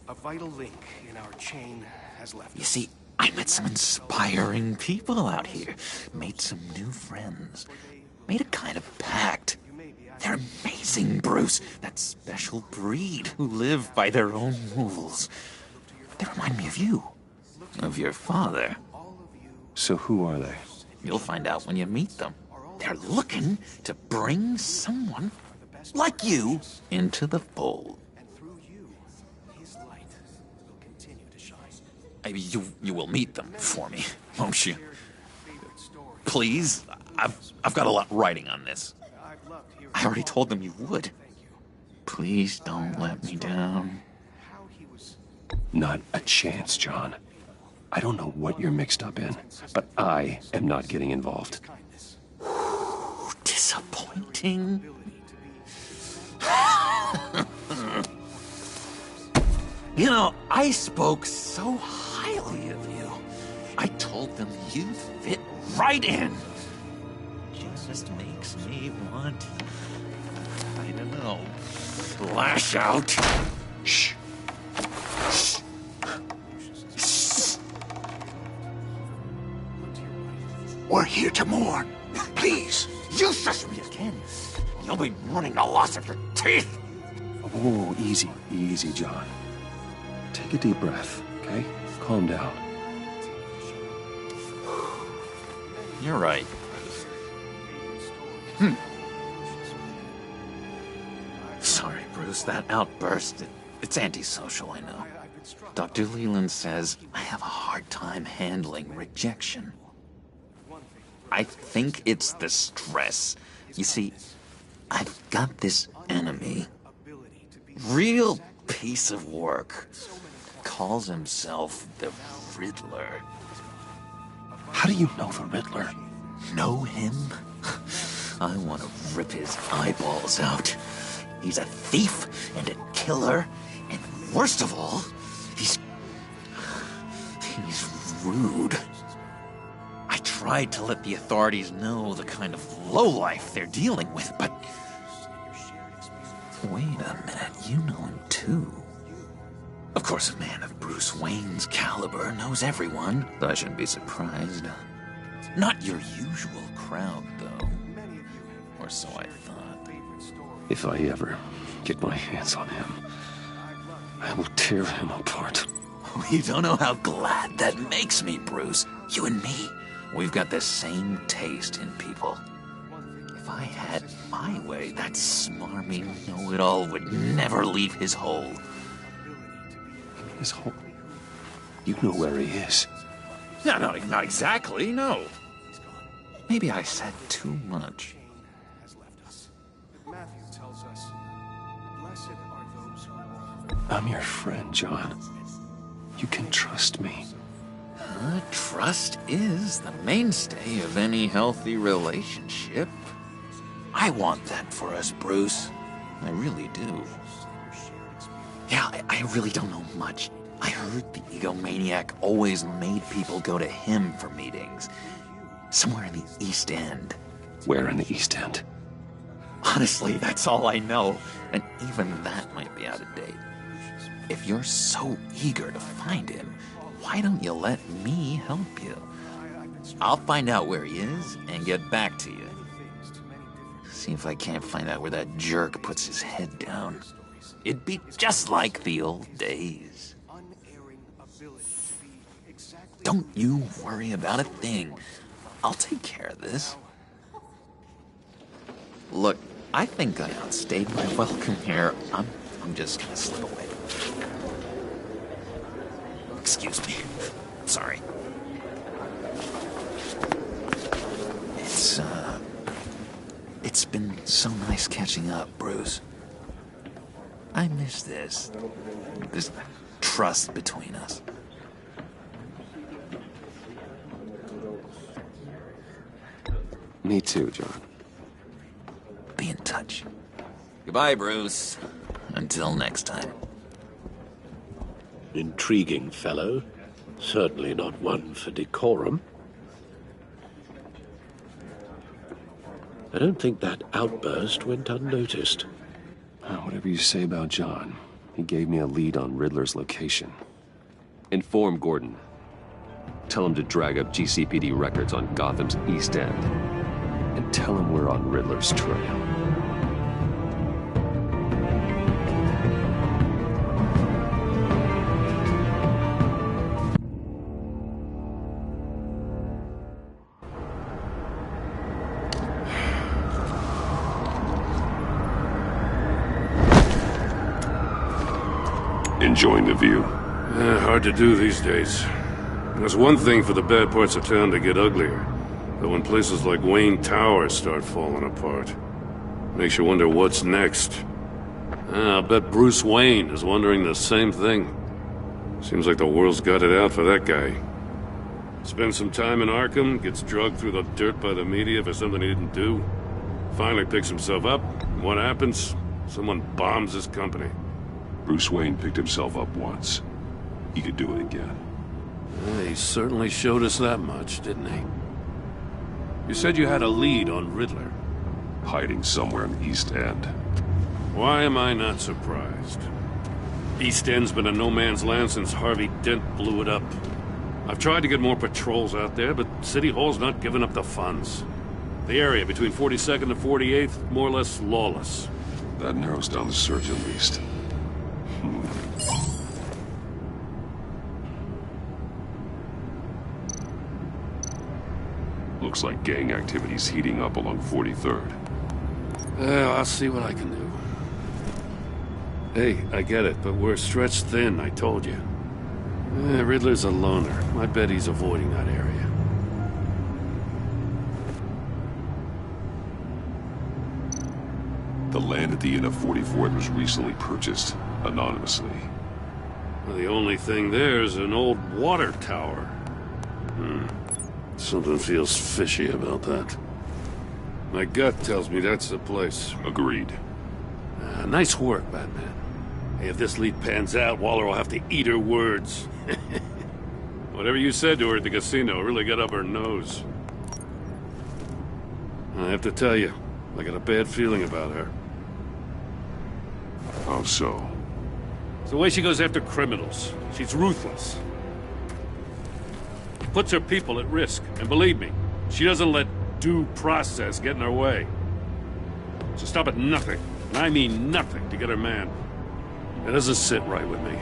A vital link in our chain has left. You see, I met some inspiring people out here. Made some new friends. Made a kind of pact. They're amazing, Bruce. That special breed who live by their own rules. They remind me of you. Of your father. So who are they? You'll find out when you meet them. They're looking to bring someone like you into the fold. You will meet them for me, won't you? Please, I've got a lot writing on this. I already told them you would. Please don't let me down. Not a chance, John. I don't know what you're mixed up in, but I am not getting involved. Disappointing. You know, I spoke so highly of you. I told them you fit right in. Just makes me want, I don't know, lash out. Shh. Shh. We're here to mourn. Please. You shush me again. You'll be mourning the loss of your teeth. Oh, easy, easy, John. Take a deep breath, okay? Calm down. You're right. Sorry, Bruce, that outburst, it's antisocial, I know. Dr. Leland says I have a hard time handling rejection. I think it's the stress. You see, I've got this enemy. Real piece of work. Calls himself the Riddler. How do you know the Riddler? Know him? I want to rip his eyeballs out. He's a thief and a killer, and worst of all, he's rude. I tried to let the authorities know the kind of lowlife they're dealing with, but... Wait a minute, you know him too. Of course, a man of Bruce Wayne's caliber knows everyone, so I shouldn't be surprised. Not your usual crowd, though. Or so I thought. If I ever get my hands on him, I will tear him apart. You don't know how glad that makes me, Bruce. You and me, we've got the same taste in people. If I had my way, that smarmy know-it-all would never leave his hole. His hole? You know where he is. No, not exactly, no. Maybe I said too much. I'm your friend, John. You can trust me. Trust is the mainstay of any healthy relationship. I want that for us, Bruce. I really do. Yeah, I really don't know much. I heard the egomaniac always made people go to him for meetings. Somewhere in the East End. Where in the East End? Honestly, that's all I know. And even that might be out of date. If you're so eager to find him, why don't you let me help you? I'll find out where he is and get back to you. See if I can't find out where that jerk puts his head down. It'd be just like the old days. Don't you worry about a thing. I'll take care of this. Look, I think I outstayed my welcome here. I'm just gonna slip away. Excuse me. Sorry. It's been so nice catching up, Bruce. I miss this trust between us. Me too, John. Be in touch. Goodbye, Bruce. Until next time. Intriguing fellow. Certainly not one for decorum. I don't think that outburst went unnoticed. Whatever you say about John, he gave me a lead on Riddler's location. Inform Gordon. Tell him to drag up GCPD records on Gotham's East End. And tell him we're on Riddler's trail. Enjoying the view? Hard to do these days. There's one thing for the bad parts of town to get uglier. But when places like Wayne Tower start falling apart, makes you wonder what's next. I'll bet Bruce Wayne is wondering the same thing. Seems like the world's got it out for that guy. Spends some time in Arkham, gets drugged through the dirt by the media for something he didn't do. Finally picks himself up. What happens? Someone bombs his company. Bruce Wayne picked himself up once. He could do it again. He certainly showed us that much, didn't he? You said you had a lead on Riddler. Hiding somewhere in the East End. Why am I not surprised? East End's been a no-man's land since Harvey Dent blew it up. I've tried to get more patrols out there, but City Hall's not giving up the funds. The area between 42nd and 48th, more or less lawless. That narrows down the search at least. Looks like gang activity's heating up along 43rd. I'll see what I can do. Hey, I get it, but we're stretched thin, I told you. Riddler's a loner. I bet he's avoiding that area. The land at the end of 44th was recently purchased, anonymously. Well, the only thing there is an old water tower. Something feels fishy about that. My gut tells me that's the place. Agreed. Nice work, Batman. Hey, if this lead pans out, Waller will have to eat her words. Whatever you said to her at the casino really got up her nose. I have to tell you, I got a bad feeling about her. How so? It's the way she goes after criminals. She's ruthless. Puts her people at risk, and believe me, she doesn't let due process get in her way. So stop at nothing, and I mean nothing, to get her man. It doesn't sit right with me.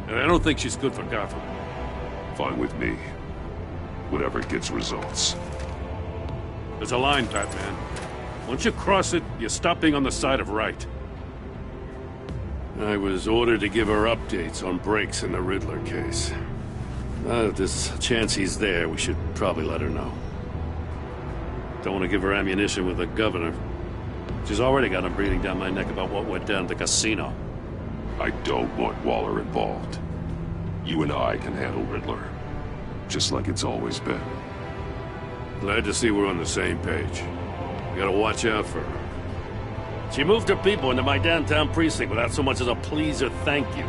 And I don't think she's good for Gotham. Fine with me. Whatever gets results. There's a line, Batman. Once you cross it, you stop being on the side of right. I was ordered to give her updates on breaks in the Riddler case. If there's a chance he's there, we should probably let her know. Don't want to give her ammunition with the governor. She's already got him breathing down my neck about what went down at the casino. I don't want Waller involved. You and I can handle Riddler. Just like it's always been. Glad to see we're on the same page. You gotta watch out for her. She moved her people into my downtown precinct without so much as a please or thank you.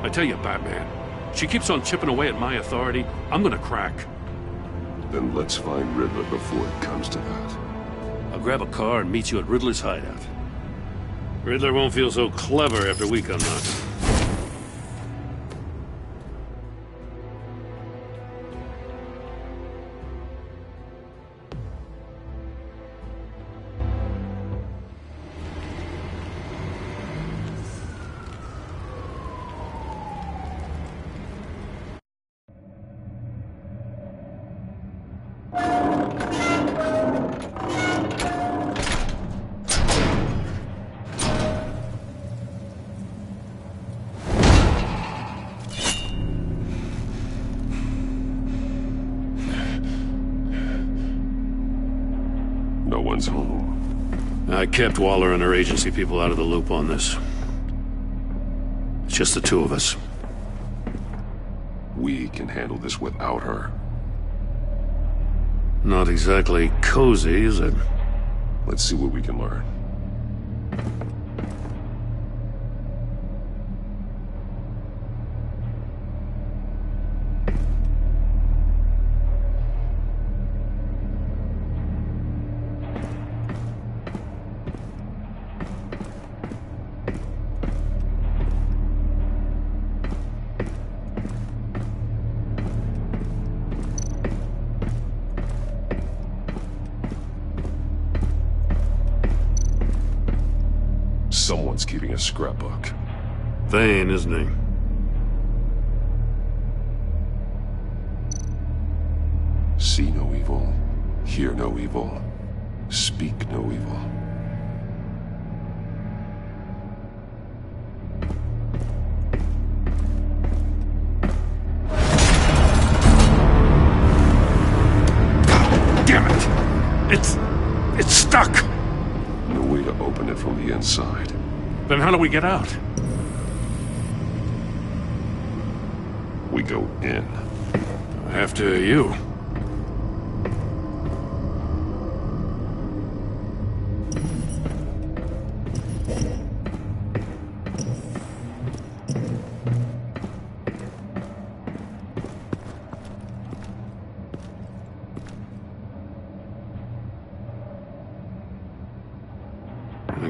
I tell you, Batman, she keeps on chipping away at my authority, I'm gonna crack. Then let's find Riddler before it comes to that. I'll grab a car and meet you at Riddler's hideout. Riddler won't feel so clever after we come knocking. No one's home. I kept Waller and her agency people out of the loop on this. It's just the two of us. We can handle this without her. Not exactly cozy, is it? Let's see what we can learn. Someone's keeping a scrapbook. Vane, isn't he? See no evil, hear no evil, speak no evil. Damn it! It's stuck! No way to open it from the inside. Then how do we get out? We go in. After you.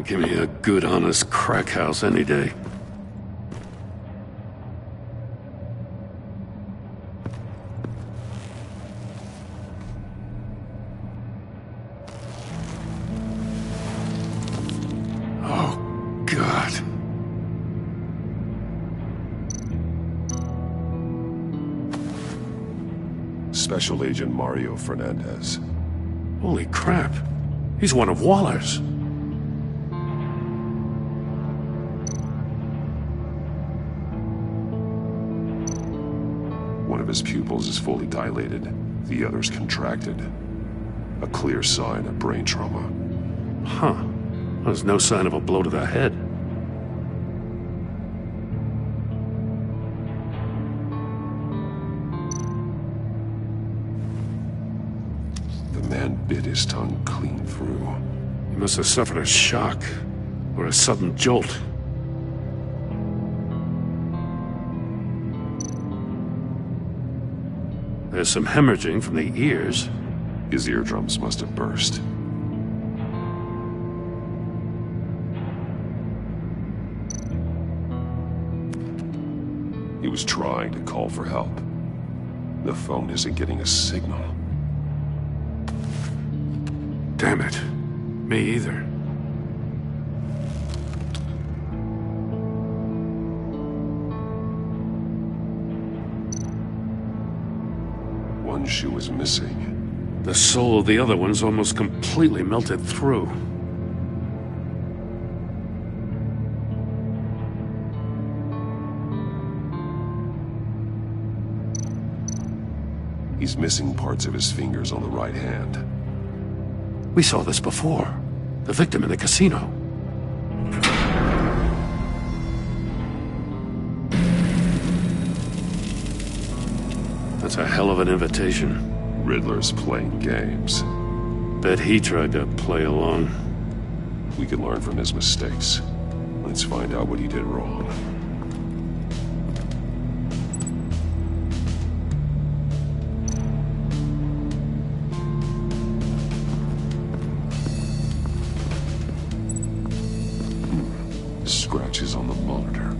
Give me a good, honest crack house any day. Oh, God. Special Agent Mario Fernandez. Holy crap. He's one of Waller's. One of his pupils is fully dilated, the other's contracted. A clear sign of brain trauma. Huh. There's no sign of a blow to the head. The man bit his tongue clean through. He must have suffered a shock, or a sudden jolt. There's some hemorrhaging from the ears. His eardrums must have burst. He was trying to call for help. The phone isn't getting a signal. Damn it. Me either. One shoe is missing. The sole of the other one's almost completely melted through. He's missing parts of his fingers on the right hand. We saw this before. The victim in the casino. That's a hell of an invitation. Riddler's playing games. Bet he tried to play along. We can learn from his mistakes. Let's find out what he did wrong. Scratches on the monitor.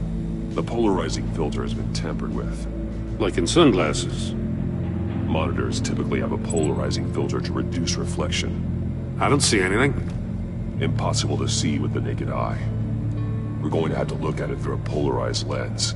The polarizing filter has been tampered with. Like in sunglasses. Monitors typically have a polarizing filter to reduce reflection. I don't see anything. Impossible to see with the naked eye. We're going to have to look at it through a polarized lens.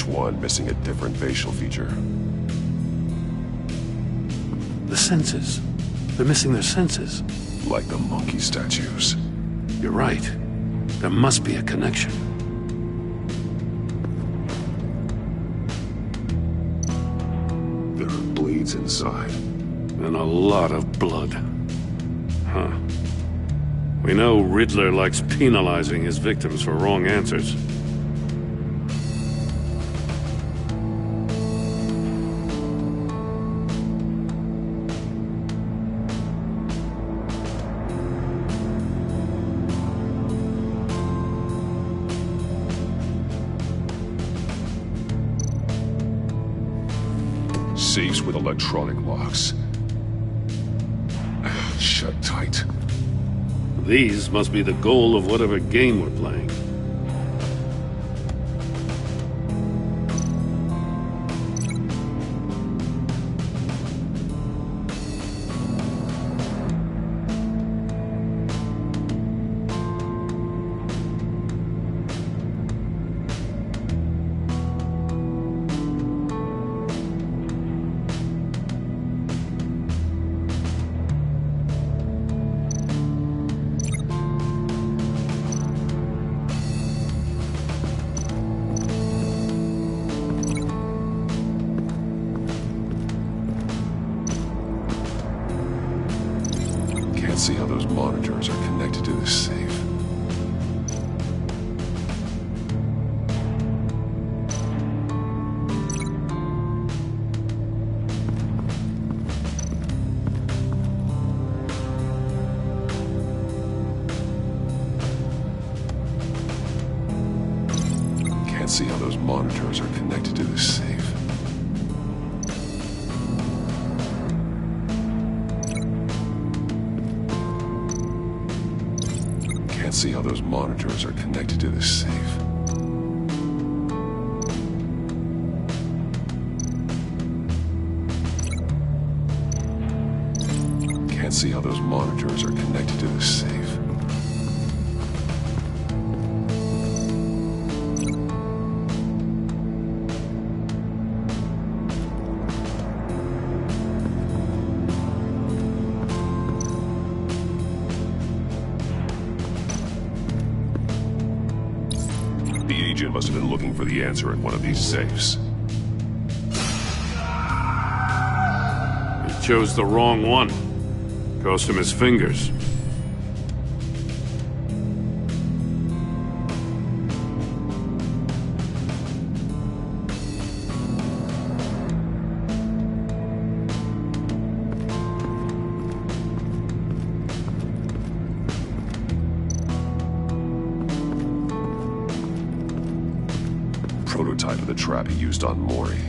one missing a different facial feature. The senses. They're missing their senses. Like the monkey statues. You're right. There must be a connection. There are bleeds inside. And a lot of blood. Huh. We know Riddler likes penalizing his victims for wrong answers. Safes with electronic locks. Shut tight. These must be the goal of whatever game we're playing. See how those monitors are connected to this safe. Can't see how those monitors are connected to this safe. Can't see how those monitors are connected to this safe. Can't see how those monitors are connected to this safe. Must have been looking for the answer in one of these safes. He chose the wrong one. Cost him his fingers. Prototype of the trap he used on Mori.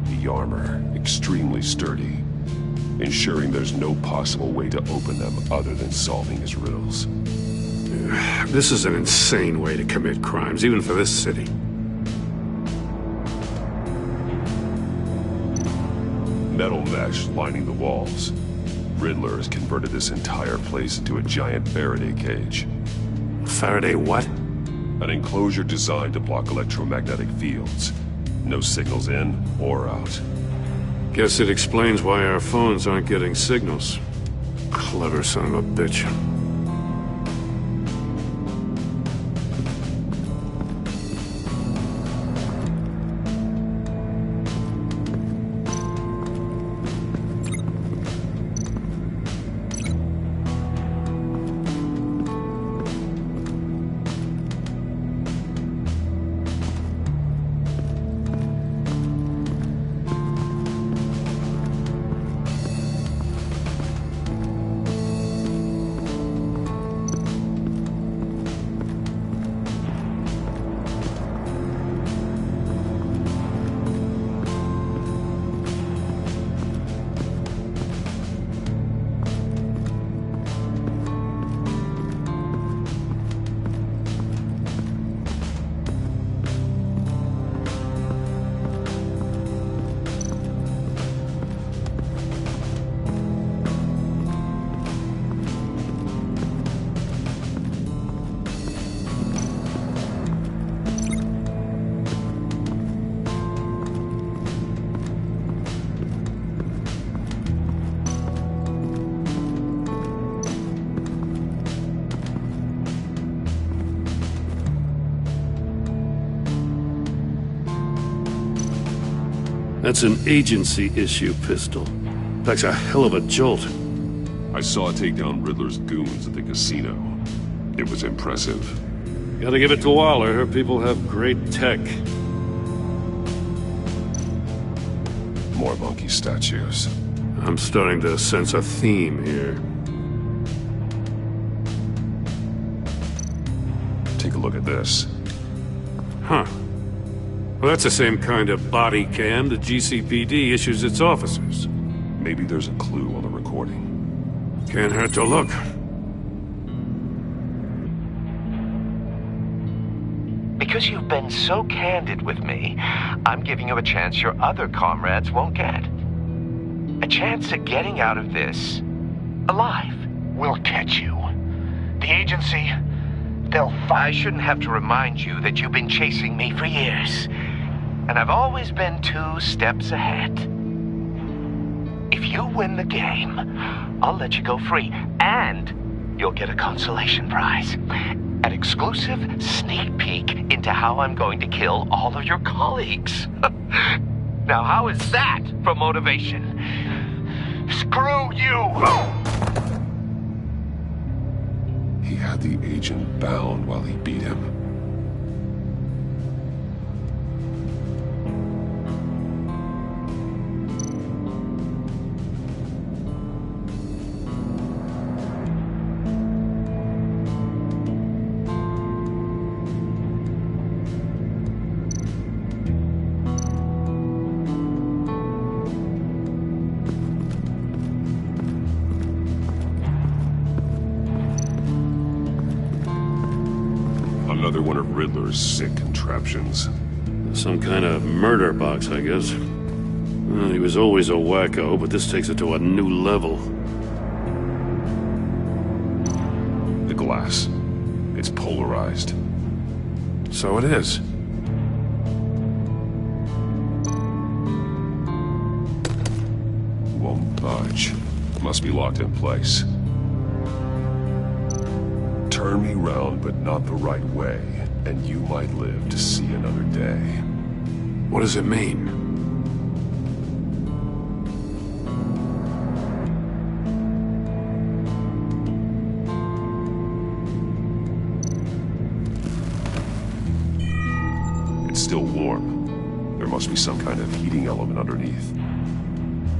The armor, extremely sturdy, ensuring there's no possible way to open them other than solving his riddles. This is an insane way to commit crimes, even for this city. Metal mesh lining the walls. Riddler has converted this entire place into a giant Faraday cage. Faraday what? An enclosure designed to block electromagnetic fields. No signals in or out. Guess it explains why our phones aren't getting signals. Clever son of a bitch. That's an agency-issue pistol. Packs a hell of a jolt. I saw it take down Riddler's goons at the casino. It was impressive. Gotta give it to Waller. Her people have great tech. More monkey statues. I'm starting to sense a theme here. Take a look at this. Huh. Well, that's the same kind of body cam the GCPD issues its officers. Maybe there's a clue on the recording. Can't hurt to look. Because you've been so candid with me, I'm giving you a chance your other comrades won't get. A chance at getting out of this alive. We'll catch you. The agency, they'll find... I shouldn't have to remind you that you've been chasing me for years. And I've always been 2 steps ahead. If you win the game, I'll let you go free. And you'll get a consolation prize. An exclusive sneak peek into how I'm going to kill all of your colleagues. Now, how is that for motivation? Screw you! He had the agent bound while he beat him. Another one of Riddler's sick contraptions. Some kind of murder box, I guess. Well, he was always a wacko, but this takes it to a new level. The glass. It's polarized. So it is. Won't budge. Must be locked in place. Turn me round, but not the right way, and you might live to see another day. What does it mean? It's still warm. There must be some kind of heating element underneath.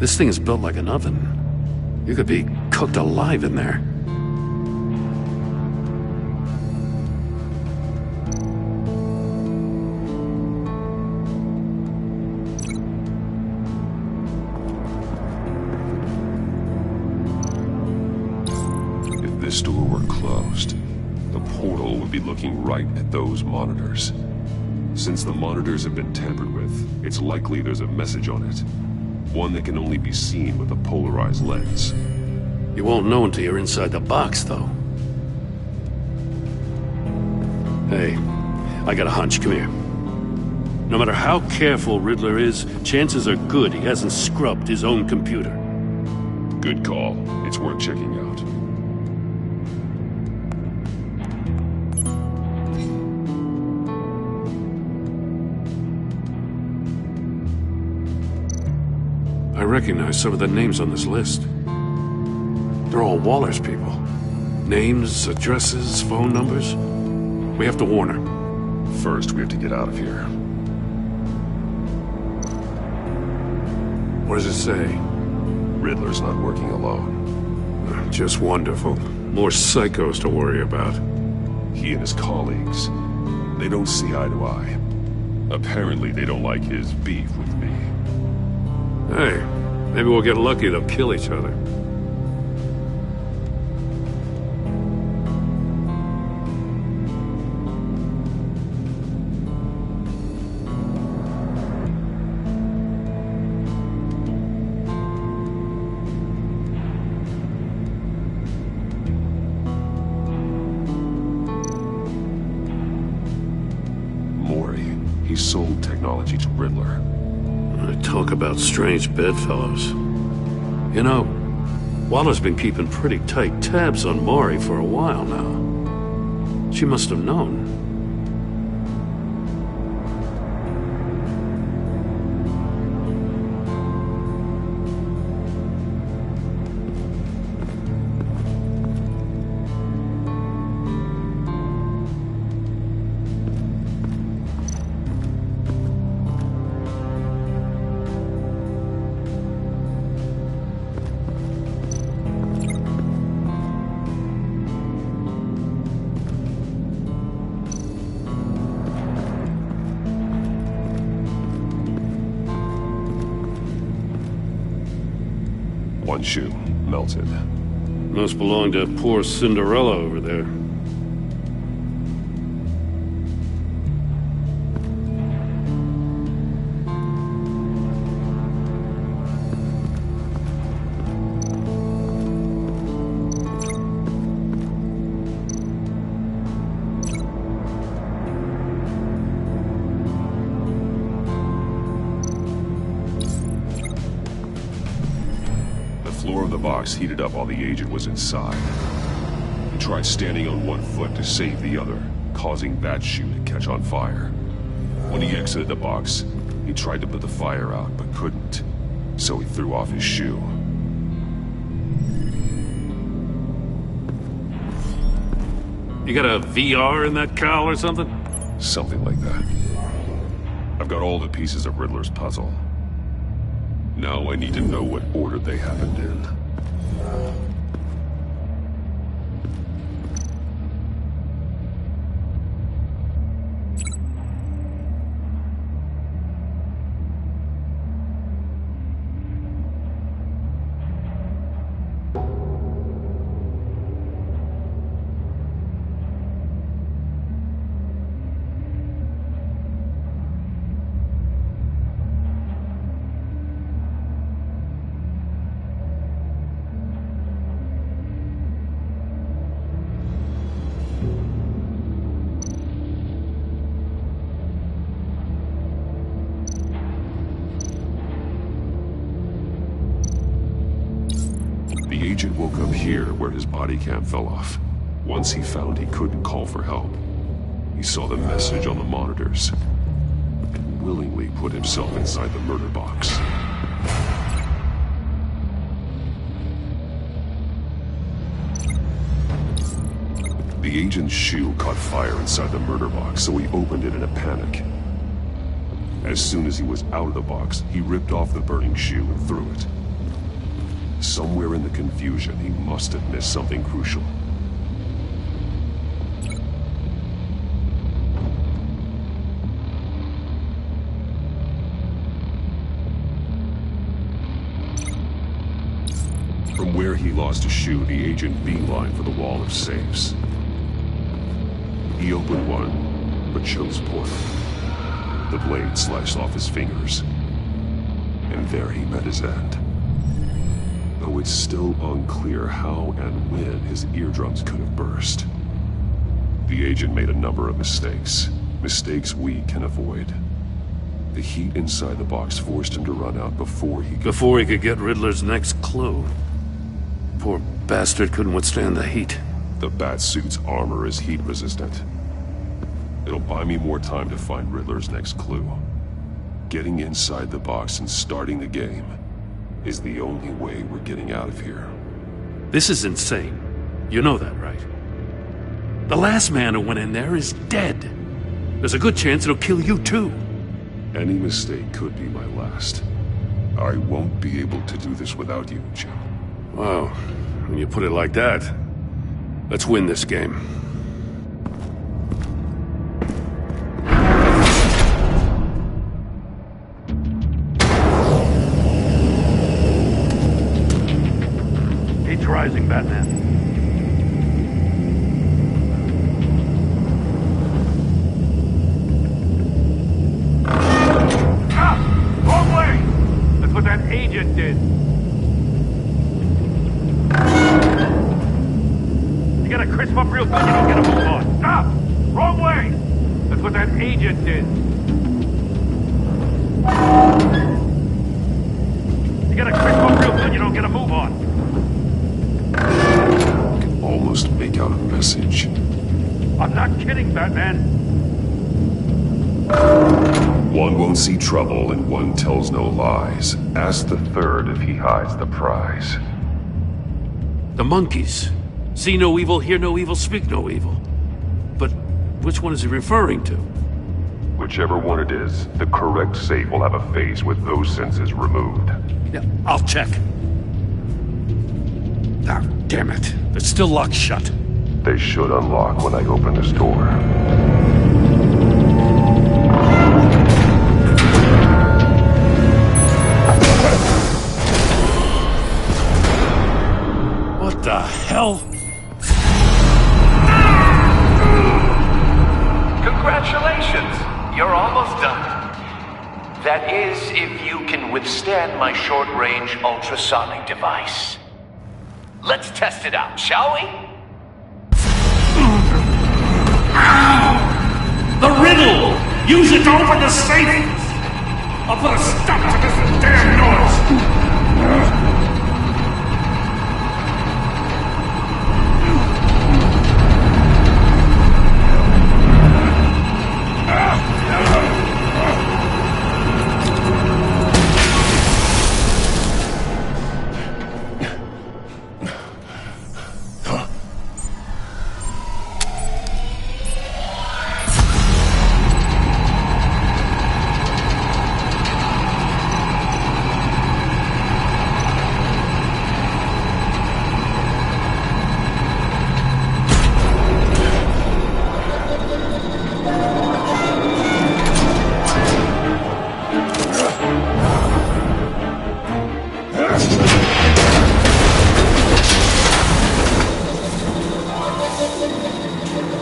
This thing is built like an oven. You could be cooked alive in there. This door were closed, the portal would be looking right at those monitors. Since the monitors have been tampered with, it's likely there's a message on it. One that can only be seen with a polarized lens. You won't know until you're inside the box, though. Hey, I got a hunch. Come here. No matter how careful Riddler is, chances are good he hasn't scrubbed his own computer. Good call. It's worth checking out. I recognize some of the names on this list. They're all Waller's people. Names, addresses, phone numbers. We have to warn her. First, we have to get out of here. What does it say? Riddler's not working alone. Just wonderful. More psychos to worry about. He and his colleagues, they don't see eye to eye. Apparently, they don't like his beef with me. Hey, maybe we'll get lucky they'll kill each other. Mori, he sold technology to Riddler. Talk about strange bedfellows. You know, Waller's been keeping pretty tight tabs on Mori for a while now. She must have known. one shoe, melted. Must belong to poor Cinderella over there. Heated up while the agent was inside. He tried standing on one foot to save the other, causing that shoe to catch on fire. When he exited the box, he tried to put the fire out, but couldn't. So he threw off his shoe. You got a VR in that cowl or something? Something like that. I've got all the pieces of Riddler's puzzle. Now I need to know what order they happened in. The agent woke up here where his body cam fell off. Once he found he couldn't call for help, he saw the message on the monitors and willingly put himself inside the murder box. The agent's shoe caught fire inside the murder box, so he opened it in a panic. As soon as he was out of the box, he ripped off the burning shoe and threw it. Somewhere in the confusion, he must have missed something crucial. From where he lost a shoe, the agent beelined for the wall of safes. He opened one, but chose poorly. The blade sliced off his fingers, and there he met his end. Though it's still unclear how and when his eardrums could have burst. The agent made a number of mistakes. Mistakes we can avoid. The heat inside the box forced him to run out before he could get Riddler's next clue. Poor bastard couldn't withstand the heat. The Batsuit's armor is heat resistant. It'll buy me more time to find Riddler's next clue. Getting inside the box and starting the game is the only way we're getting out of here. This is insane. You know that, right? The last man who went in there is dead. There's a good chance it'll kill you too. Any mistake could be my last. I won't be able to do this without you, Jim. Wow, when you put it like that, let's win this game. Rising, Batman. Wrong way! That's what that agent did. You gotta crisp up real good, you don't get a move on. Stop! Wrong way! That's what that agent did. You gotta crisp up real good, you don't get a move on. I can almost make out a message. I'm not kidding, Batman. One won't see trouble and one tells no lies. Ask the third if he hides the prize. The monkeys. See no evil, hear no evil, speak no evil. But which one is he referring to? Whichever one it is, the correct safe will have a face with those senses removed. Yeah, I'll check. Ah, damn it. It's still locked shut. They should unlock when I open this door. That is, if you can withstand my short-range ultrasonic device. Let's test it out, shall we? The riddle! Use it to open the safe! I'll put a stop to this damn noise!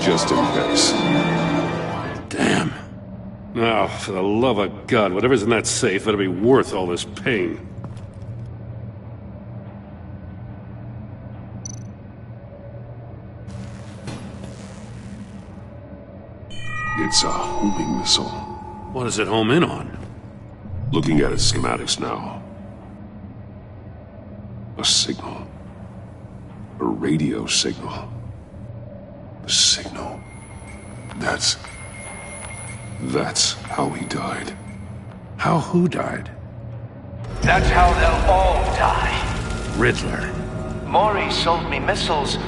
Just in case. Damn. Now, for the love of God, whatever's in that safe better be worth all this pain. It's a homing missile. What does it home in on? Looking at its schematics now. A signal. A radio signal. A signal. That's how he died. How who died? That's how they'll all die. Riddler. Mori sold me missiles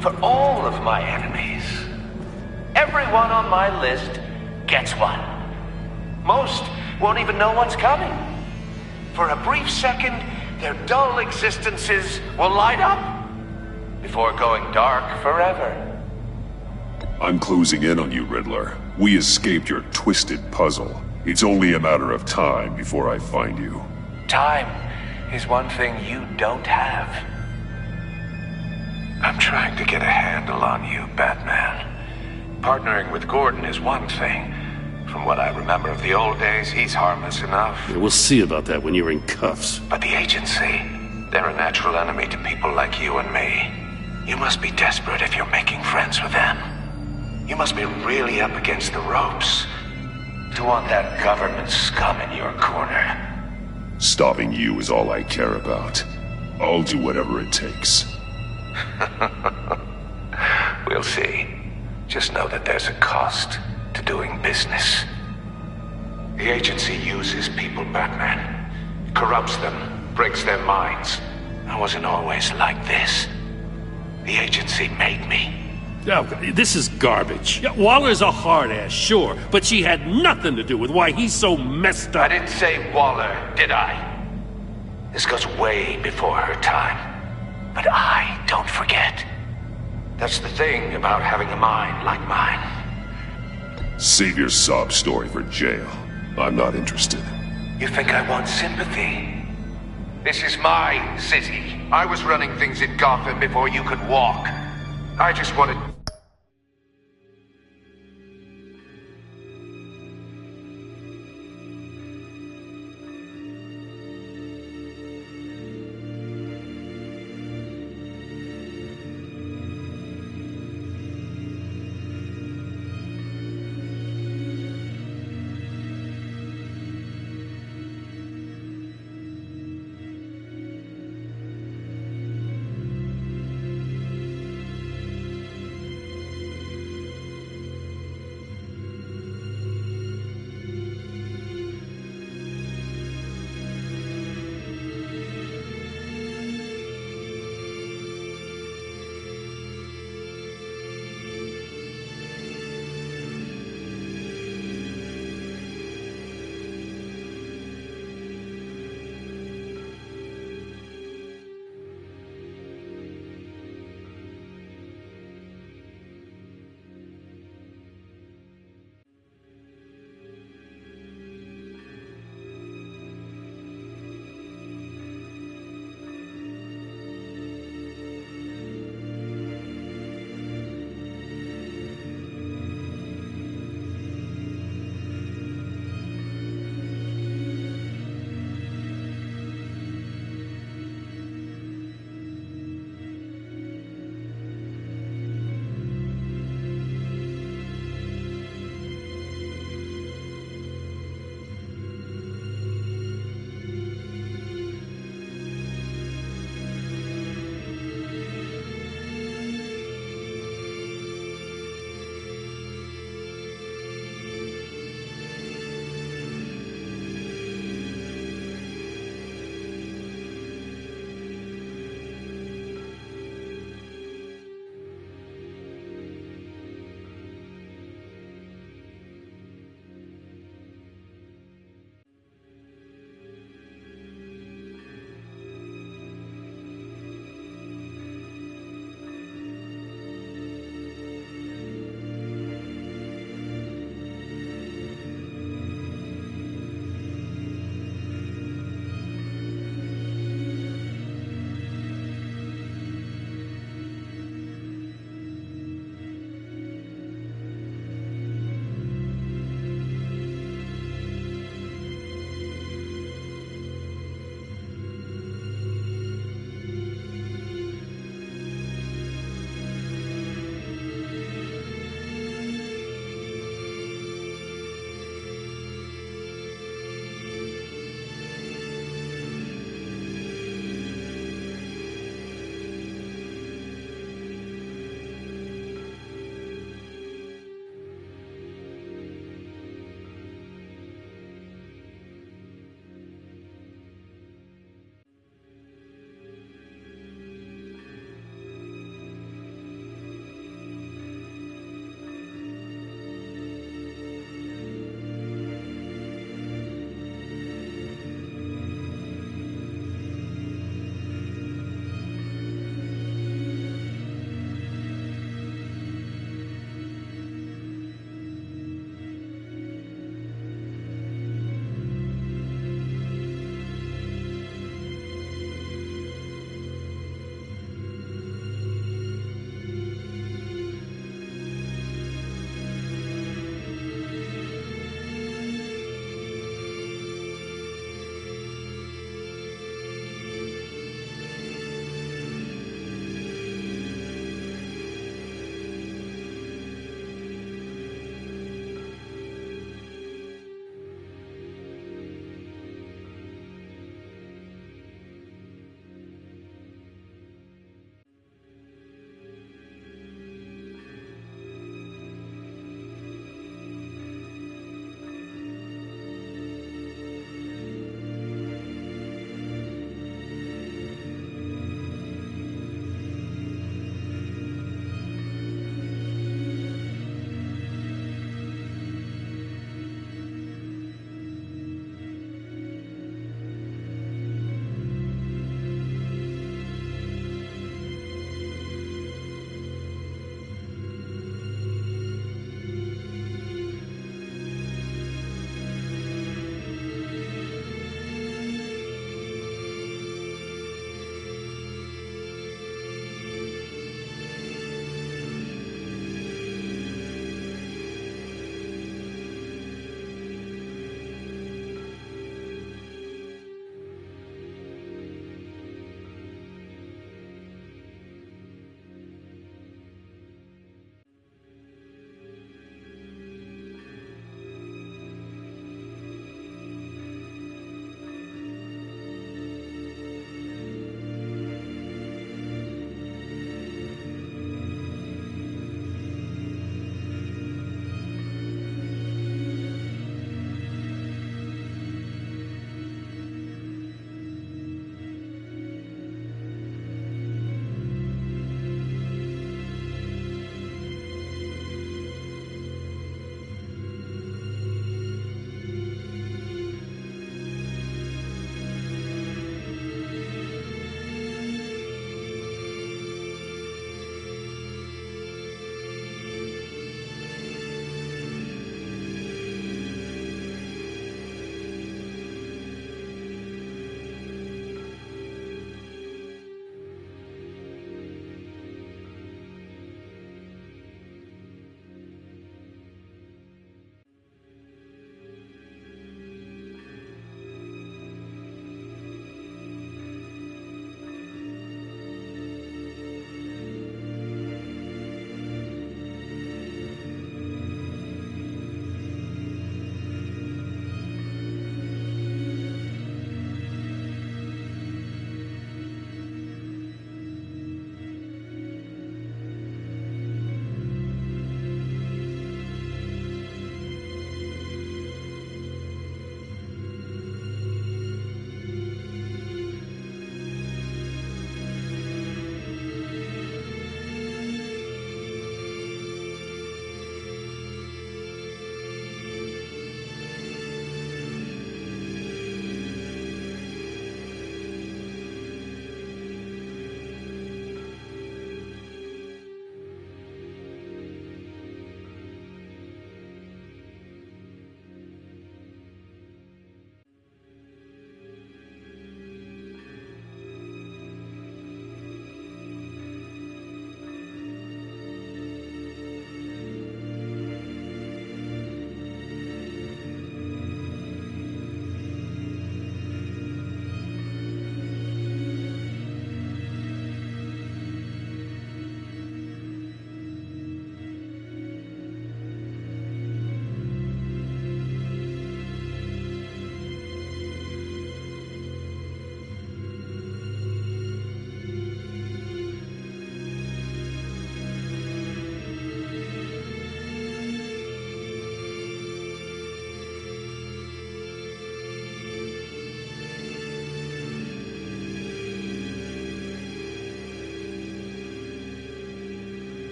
for all of my enemies. Everyone on my list gets one. Most won't even know what's coming. For a brief second, their dull existences will light up before going dark forever. I'm closing in on you, Riddler. We escaped your twisted puzzle. It's only a matter of time before I find you. Time is one thing you don't have. I'm trying to get a handle on you, Batman. Partnering with Gordon is one thing. From what I remember of the old days, he's harmless enough. Yeah, we'll see about that when you're in cuffs. But the agency, they're a natural enemy to people like you and me. You must be desperate if you're making friends with them. You must be really up against the ropes to want that government scum in your corner. Stopping you is all I care about. I'll do whatever it takes. We'll see. Just know that there's a cost to doing business. The agency uses people, Batman. Corrupts them, breaks their minds. I wasn't always like this. The agency made me. Oh, this is garbage. Yeah, Waller's a hard-ass, sure, but she had nothing to do with why he's so messed up. I didn't say Waller, did I? This goes way before her time. But I don't forget. That's the thing about having a mind like mine. Save your sob story for jail. I'm not interested. You think I want sympathy? This is my city. I was running things in Gotham before you could walk. I just wanted...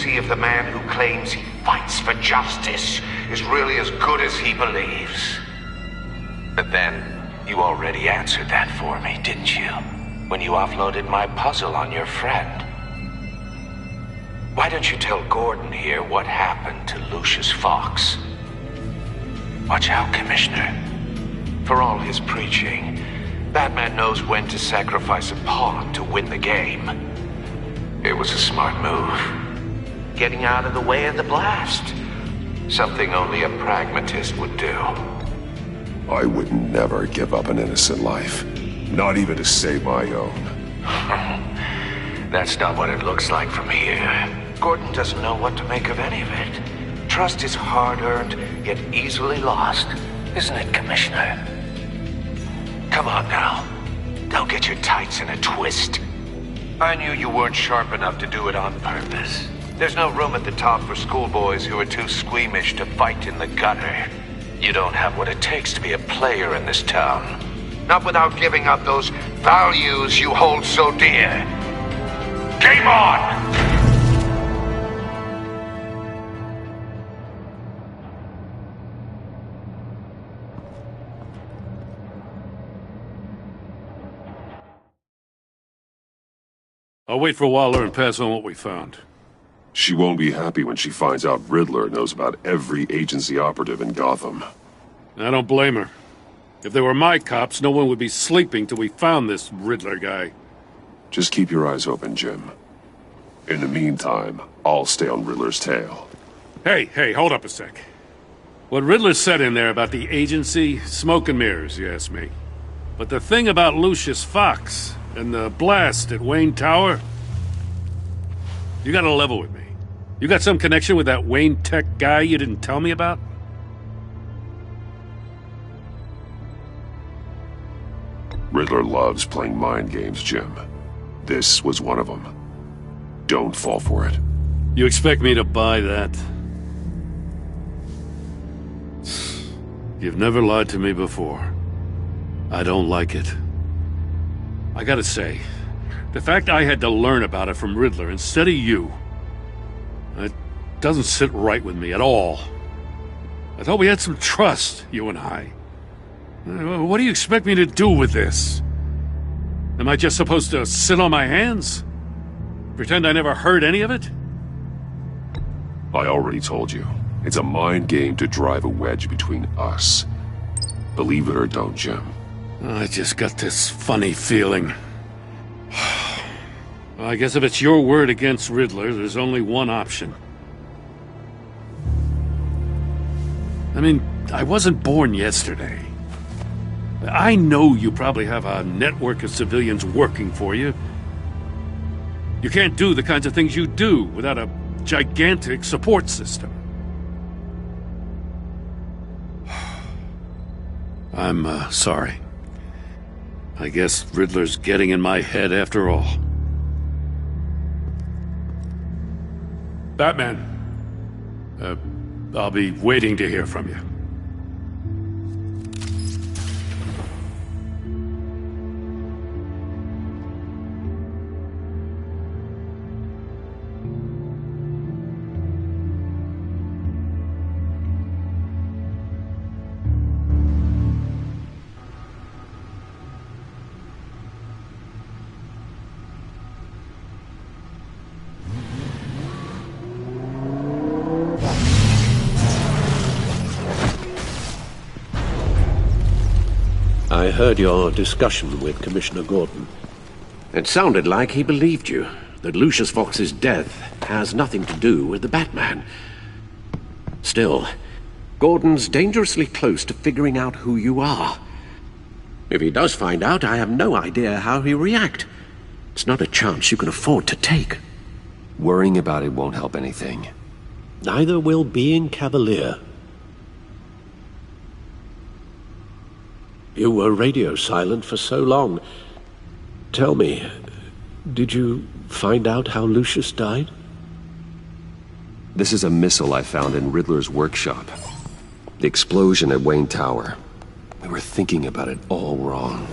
see if the man who claims he fights for justice is really as good as he believes. But then, you already answered that for me, didn't you? When you offloaded my puzzle on your friend. Why don't you tell Gordon here what happened to Lucius Fox? Watch out, Commissioner. For all his preaching, Batman knows when to sacrifice a pawn to win the game. It was a smart move. Getting out of the way of the blast. Something only a pragmatist would do. I would never give up an innocent life. Not even to save my own. That's not what it looks like from here. Gordon doesn't know what to make of any of it. Trust is hard-earned, yet easily lost. Isn't it, Commissioner? Come on now. Don't get your tights in a twist. I knew you weren't sharp enough to do it on purpose. There's no room at the top for schoolboys who are too squeamish to fight in the gutter. You don't have what it takes to be a player in this town. Not without giving up those values you hold so dear. Game on! I'll wait for Waller and pass on what we found. She won't be happy when she finds out Riddler knows about every agency operative in Gotham. I don't blame her. If they were my cops, no one would be sleeping till we found this Riddler guy. Just keep your eyes open, Jim. In the meantime, I'll stay on Riddler's tail. Hey, hold up a sec. What Riddler said in there about the agency, smoke and mirrors, you ask me. But the thing about Lucius Fox and the blast at Wayne Tower, you gotta level with me. You got some connection with that Wayne Tech guy you didn't tell me about? Riddler loves playing mind games, Jim. This was one of them. Don't fall for it. You expect me to buy that? You've never lied to me before. I don't like it. I gotta say, the fact I had to learn about it from Riddler instead of you, it doesn't sit right with me at all. I thought we had some trust, you and I. What do you expect me to do with this? Am I just supposed to sit on my hands? Pretend I never heard any of it? I already told you. It's a mind game to drive a wedge between us. Believe it or don't, Jim. I just got this funny feeling. Well, I guess if it's your word against Riddler, there's only one option. I mean, I wasn't born yesterday. I know you probably have a network of civilians working for you. You can't do the kinds of things you do without a gigantic support system. I'm, sorry. I guess Riddler's getting in my head after all. Batman. I'll be waiting to hear from you. I heard your discussion with Commissioner Gordon. It sounded like he believed you, that Lucius Fox's death has nothing to do with the Batman. Still, Gordon's dangerously close to figuring out who you are. If he does find out, I have no idea how he'll react. It's not a chance you can afford to take. Worrying about it won't help anything. Neither will being cavalier. You were radio silent for so long. Tell me, did you find out how Lucius died? This is a missile I found in Riddler's workshop. The explosion at Wayne Tower. We were thinking about it all wrong.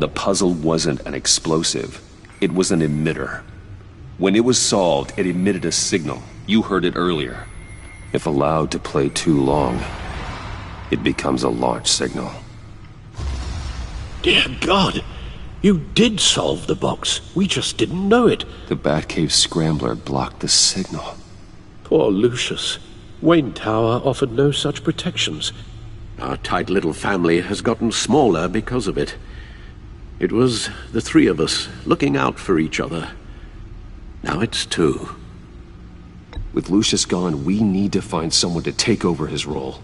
The puzzle wasn't an explosive. It was an emitter. When it was solved, it emitted a signal. You heard it earlier. If allowed to play too long, it becomes a launch signal. Dear God! You did solve the box. We just didn't know it. The Batcave scrambler blocked the signal. Poor Lucius. Wayne Tower offered no such protections. Our tight little family has gotten smaller because of it. It was the three of us looking out for each other. Now it's two. With Lucius gone, we need to find someone to take over his role.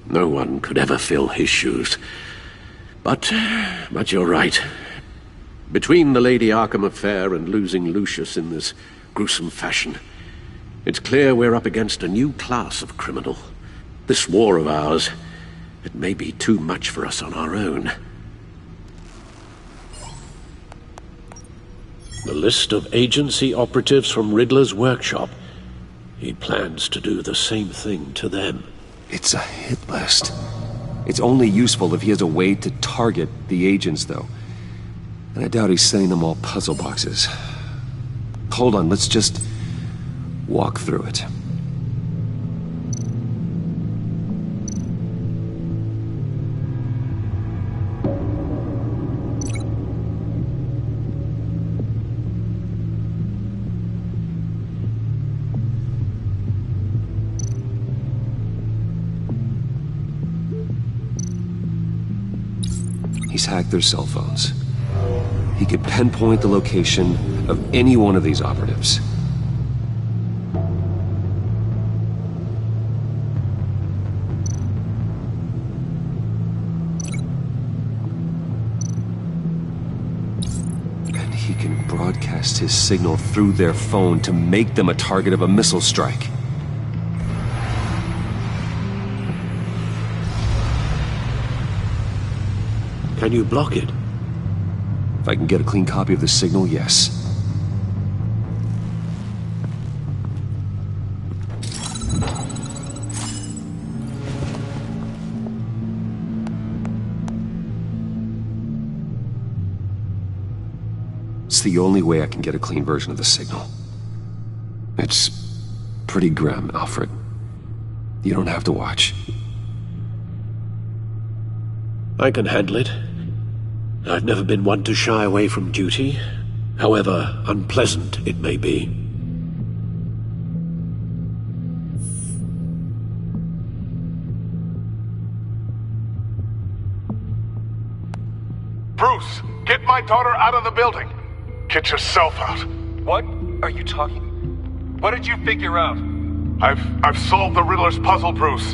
No one could ever fill his shoes. But you're right. Between the Lady Arkham affair and losing Lucius in this gruesome fashion, it's clear we're up against a new class of criminal. This war of ours, it may be too much for us on our own. The list of agency operatives from Riddler's workshop. He plans to do the same thing to them. It's a hit list. It's only useful if he has a way to target the agents, though. And I doubt he's sending them all puzzle boxes. Hold on, let's just walk through it. He's hacked their cell phones. He could pinpoint the location of any one of these operatives. And he can broadcast his signal through their phone to make them a target of a missile strike. Can you block it? If I can get a clean copy of the signal, yes. It's the only way I can get a clean version of the signal. It's pretty grim, Alfred. You don't have to watch. I can handle it. I've never been one to shy away from duty, however unpleasant it may be. Bruce, get my daughter out of the building. Get yourself out. What are you talking? What did you figure out? I've solved the Riddler's puzzle, Bruce.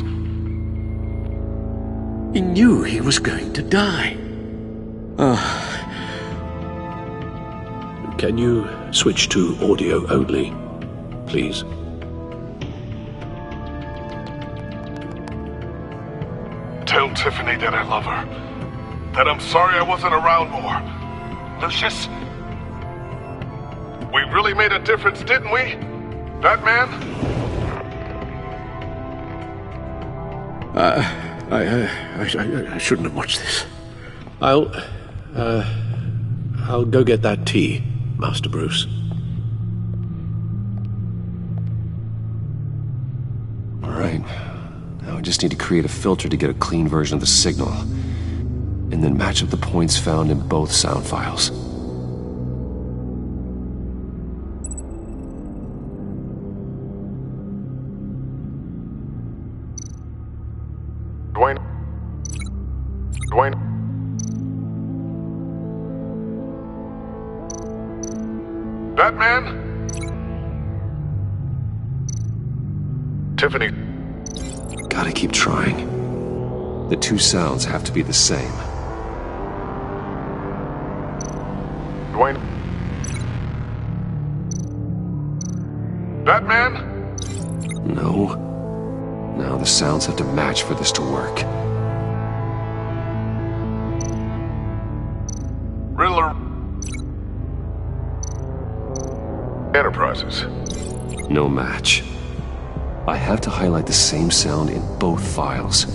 He knew he was going to die. Can you switch to audio only, please? Tell Tiffany that I love her. That I'm sorry I wasn't around more. Lucius? We really made a difference, didn't we? Batman? I shouldn't have watched this. I'll go get that tea, Master Bruce. All right. Now I just need to create a filter to get a clean version of the signal, and then match up the points found in both sound files. Dwayne. Batman? Tiffany. Gotta keep trying. The two sounds have to be the same. Dwayne. Batman? No. Now the sounds have to match for this to work. Riddler. Enterprises. No match. I have to highlight the same sound in both files.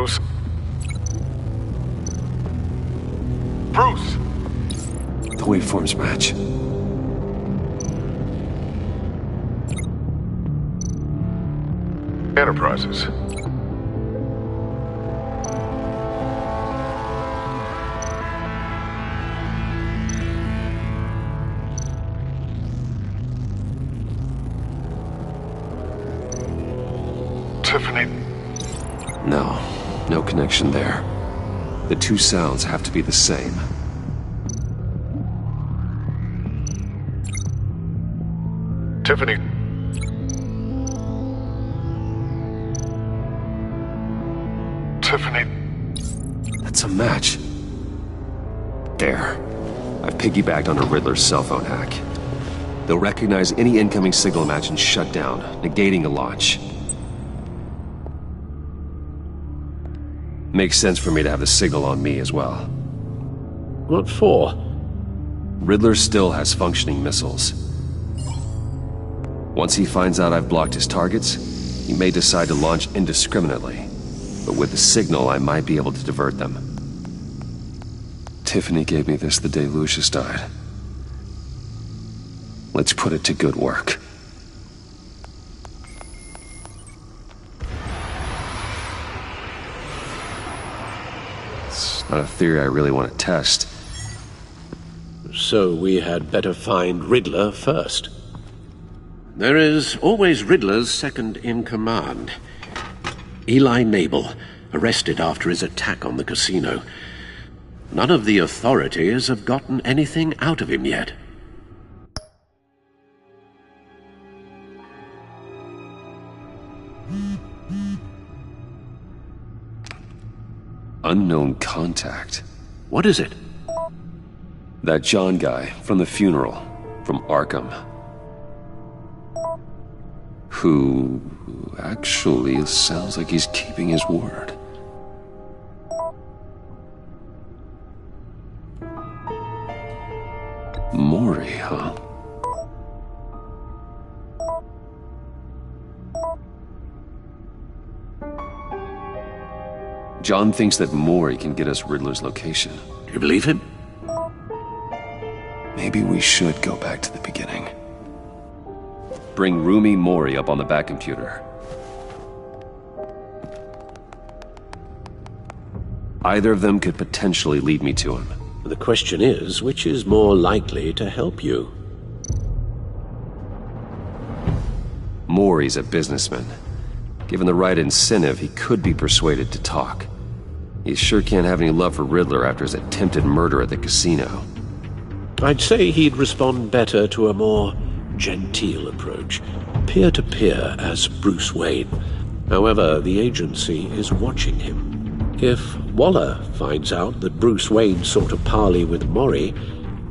Bruce? Bruce! The waveforms match. Enterprises. Tiffany. No connection there. The two sounds have to be the same. Tiffany. Tiffany. That's a match. There. I've piggybacked on a Riddler's cell phone hack. They'll recognize any incoming signal match and shut down, negating a launch. Makes sense for me to have the signal on me as well. What for? Riddler still has functioning missiles. Once he finds out I've blocked his targets, he may decide to launch indiscriminately. But with the signal, I might be able to divert them. Tiffany gave me this the day Lucius died. Let's put it to good work. It's not a theory I really want to test. So we had better find Riddler first. There is always Riddler's second-in-command. Eli Nabel, arrested after his attack on the casino. None of the authorities have gotten anything out of him yet. Unknown contact. What is it? That John guy from the funeral, from Arkham. Who actually sounds like he's keeping his word. Mori, huh? John thinks that Mori can get us Riddler's location. Do you believe him? Maybe we should go back to the beginning. Bring Rumi Mori up on the back computer. Either of them could potentially lead me to him. The question is, which is more likely to help you? Mori's a businessman. Given the right incentive, he could be persuaded to talk. He sure can't have any love for Riddler after his attempted murder at the casino. I'd say he'd respond better to a more genteel approach, peer-to-peer as Bruce Wayne. However, the agency is watching him. If Waller finds out that Bruce Wayne sought a parley with Mori,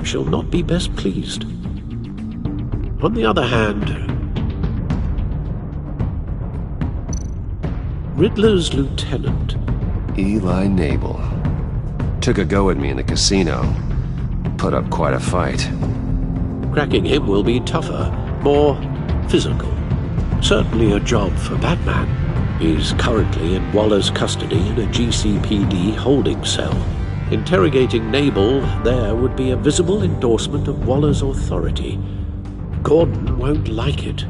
she'll not be best pleased. On the other hand, Riddler's lieutenant, Eli Nabel, took a go at me in the casino. Put up quite a fight. Cracking him will be tougher, more physical. Certainly a job for Batman. He's currently in Waller's custody in a GCPD holding cell. Interrogating Nabel there would be a visible endorsement of Waller's authority. Gordon won't like it.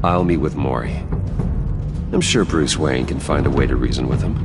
I'll meet with Mori. I'm sure Bruce Wayne can find a way to reason with him.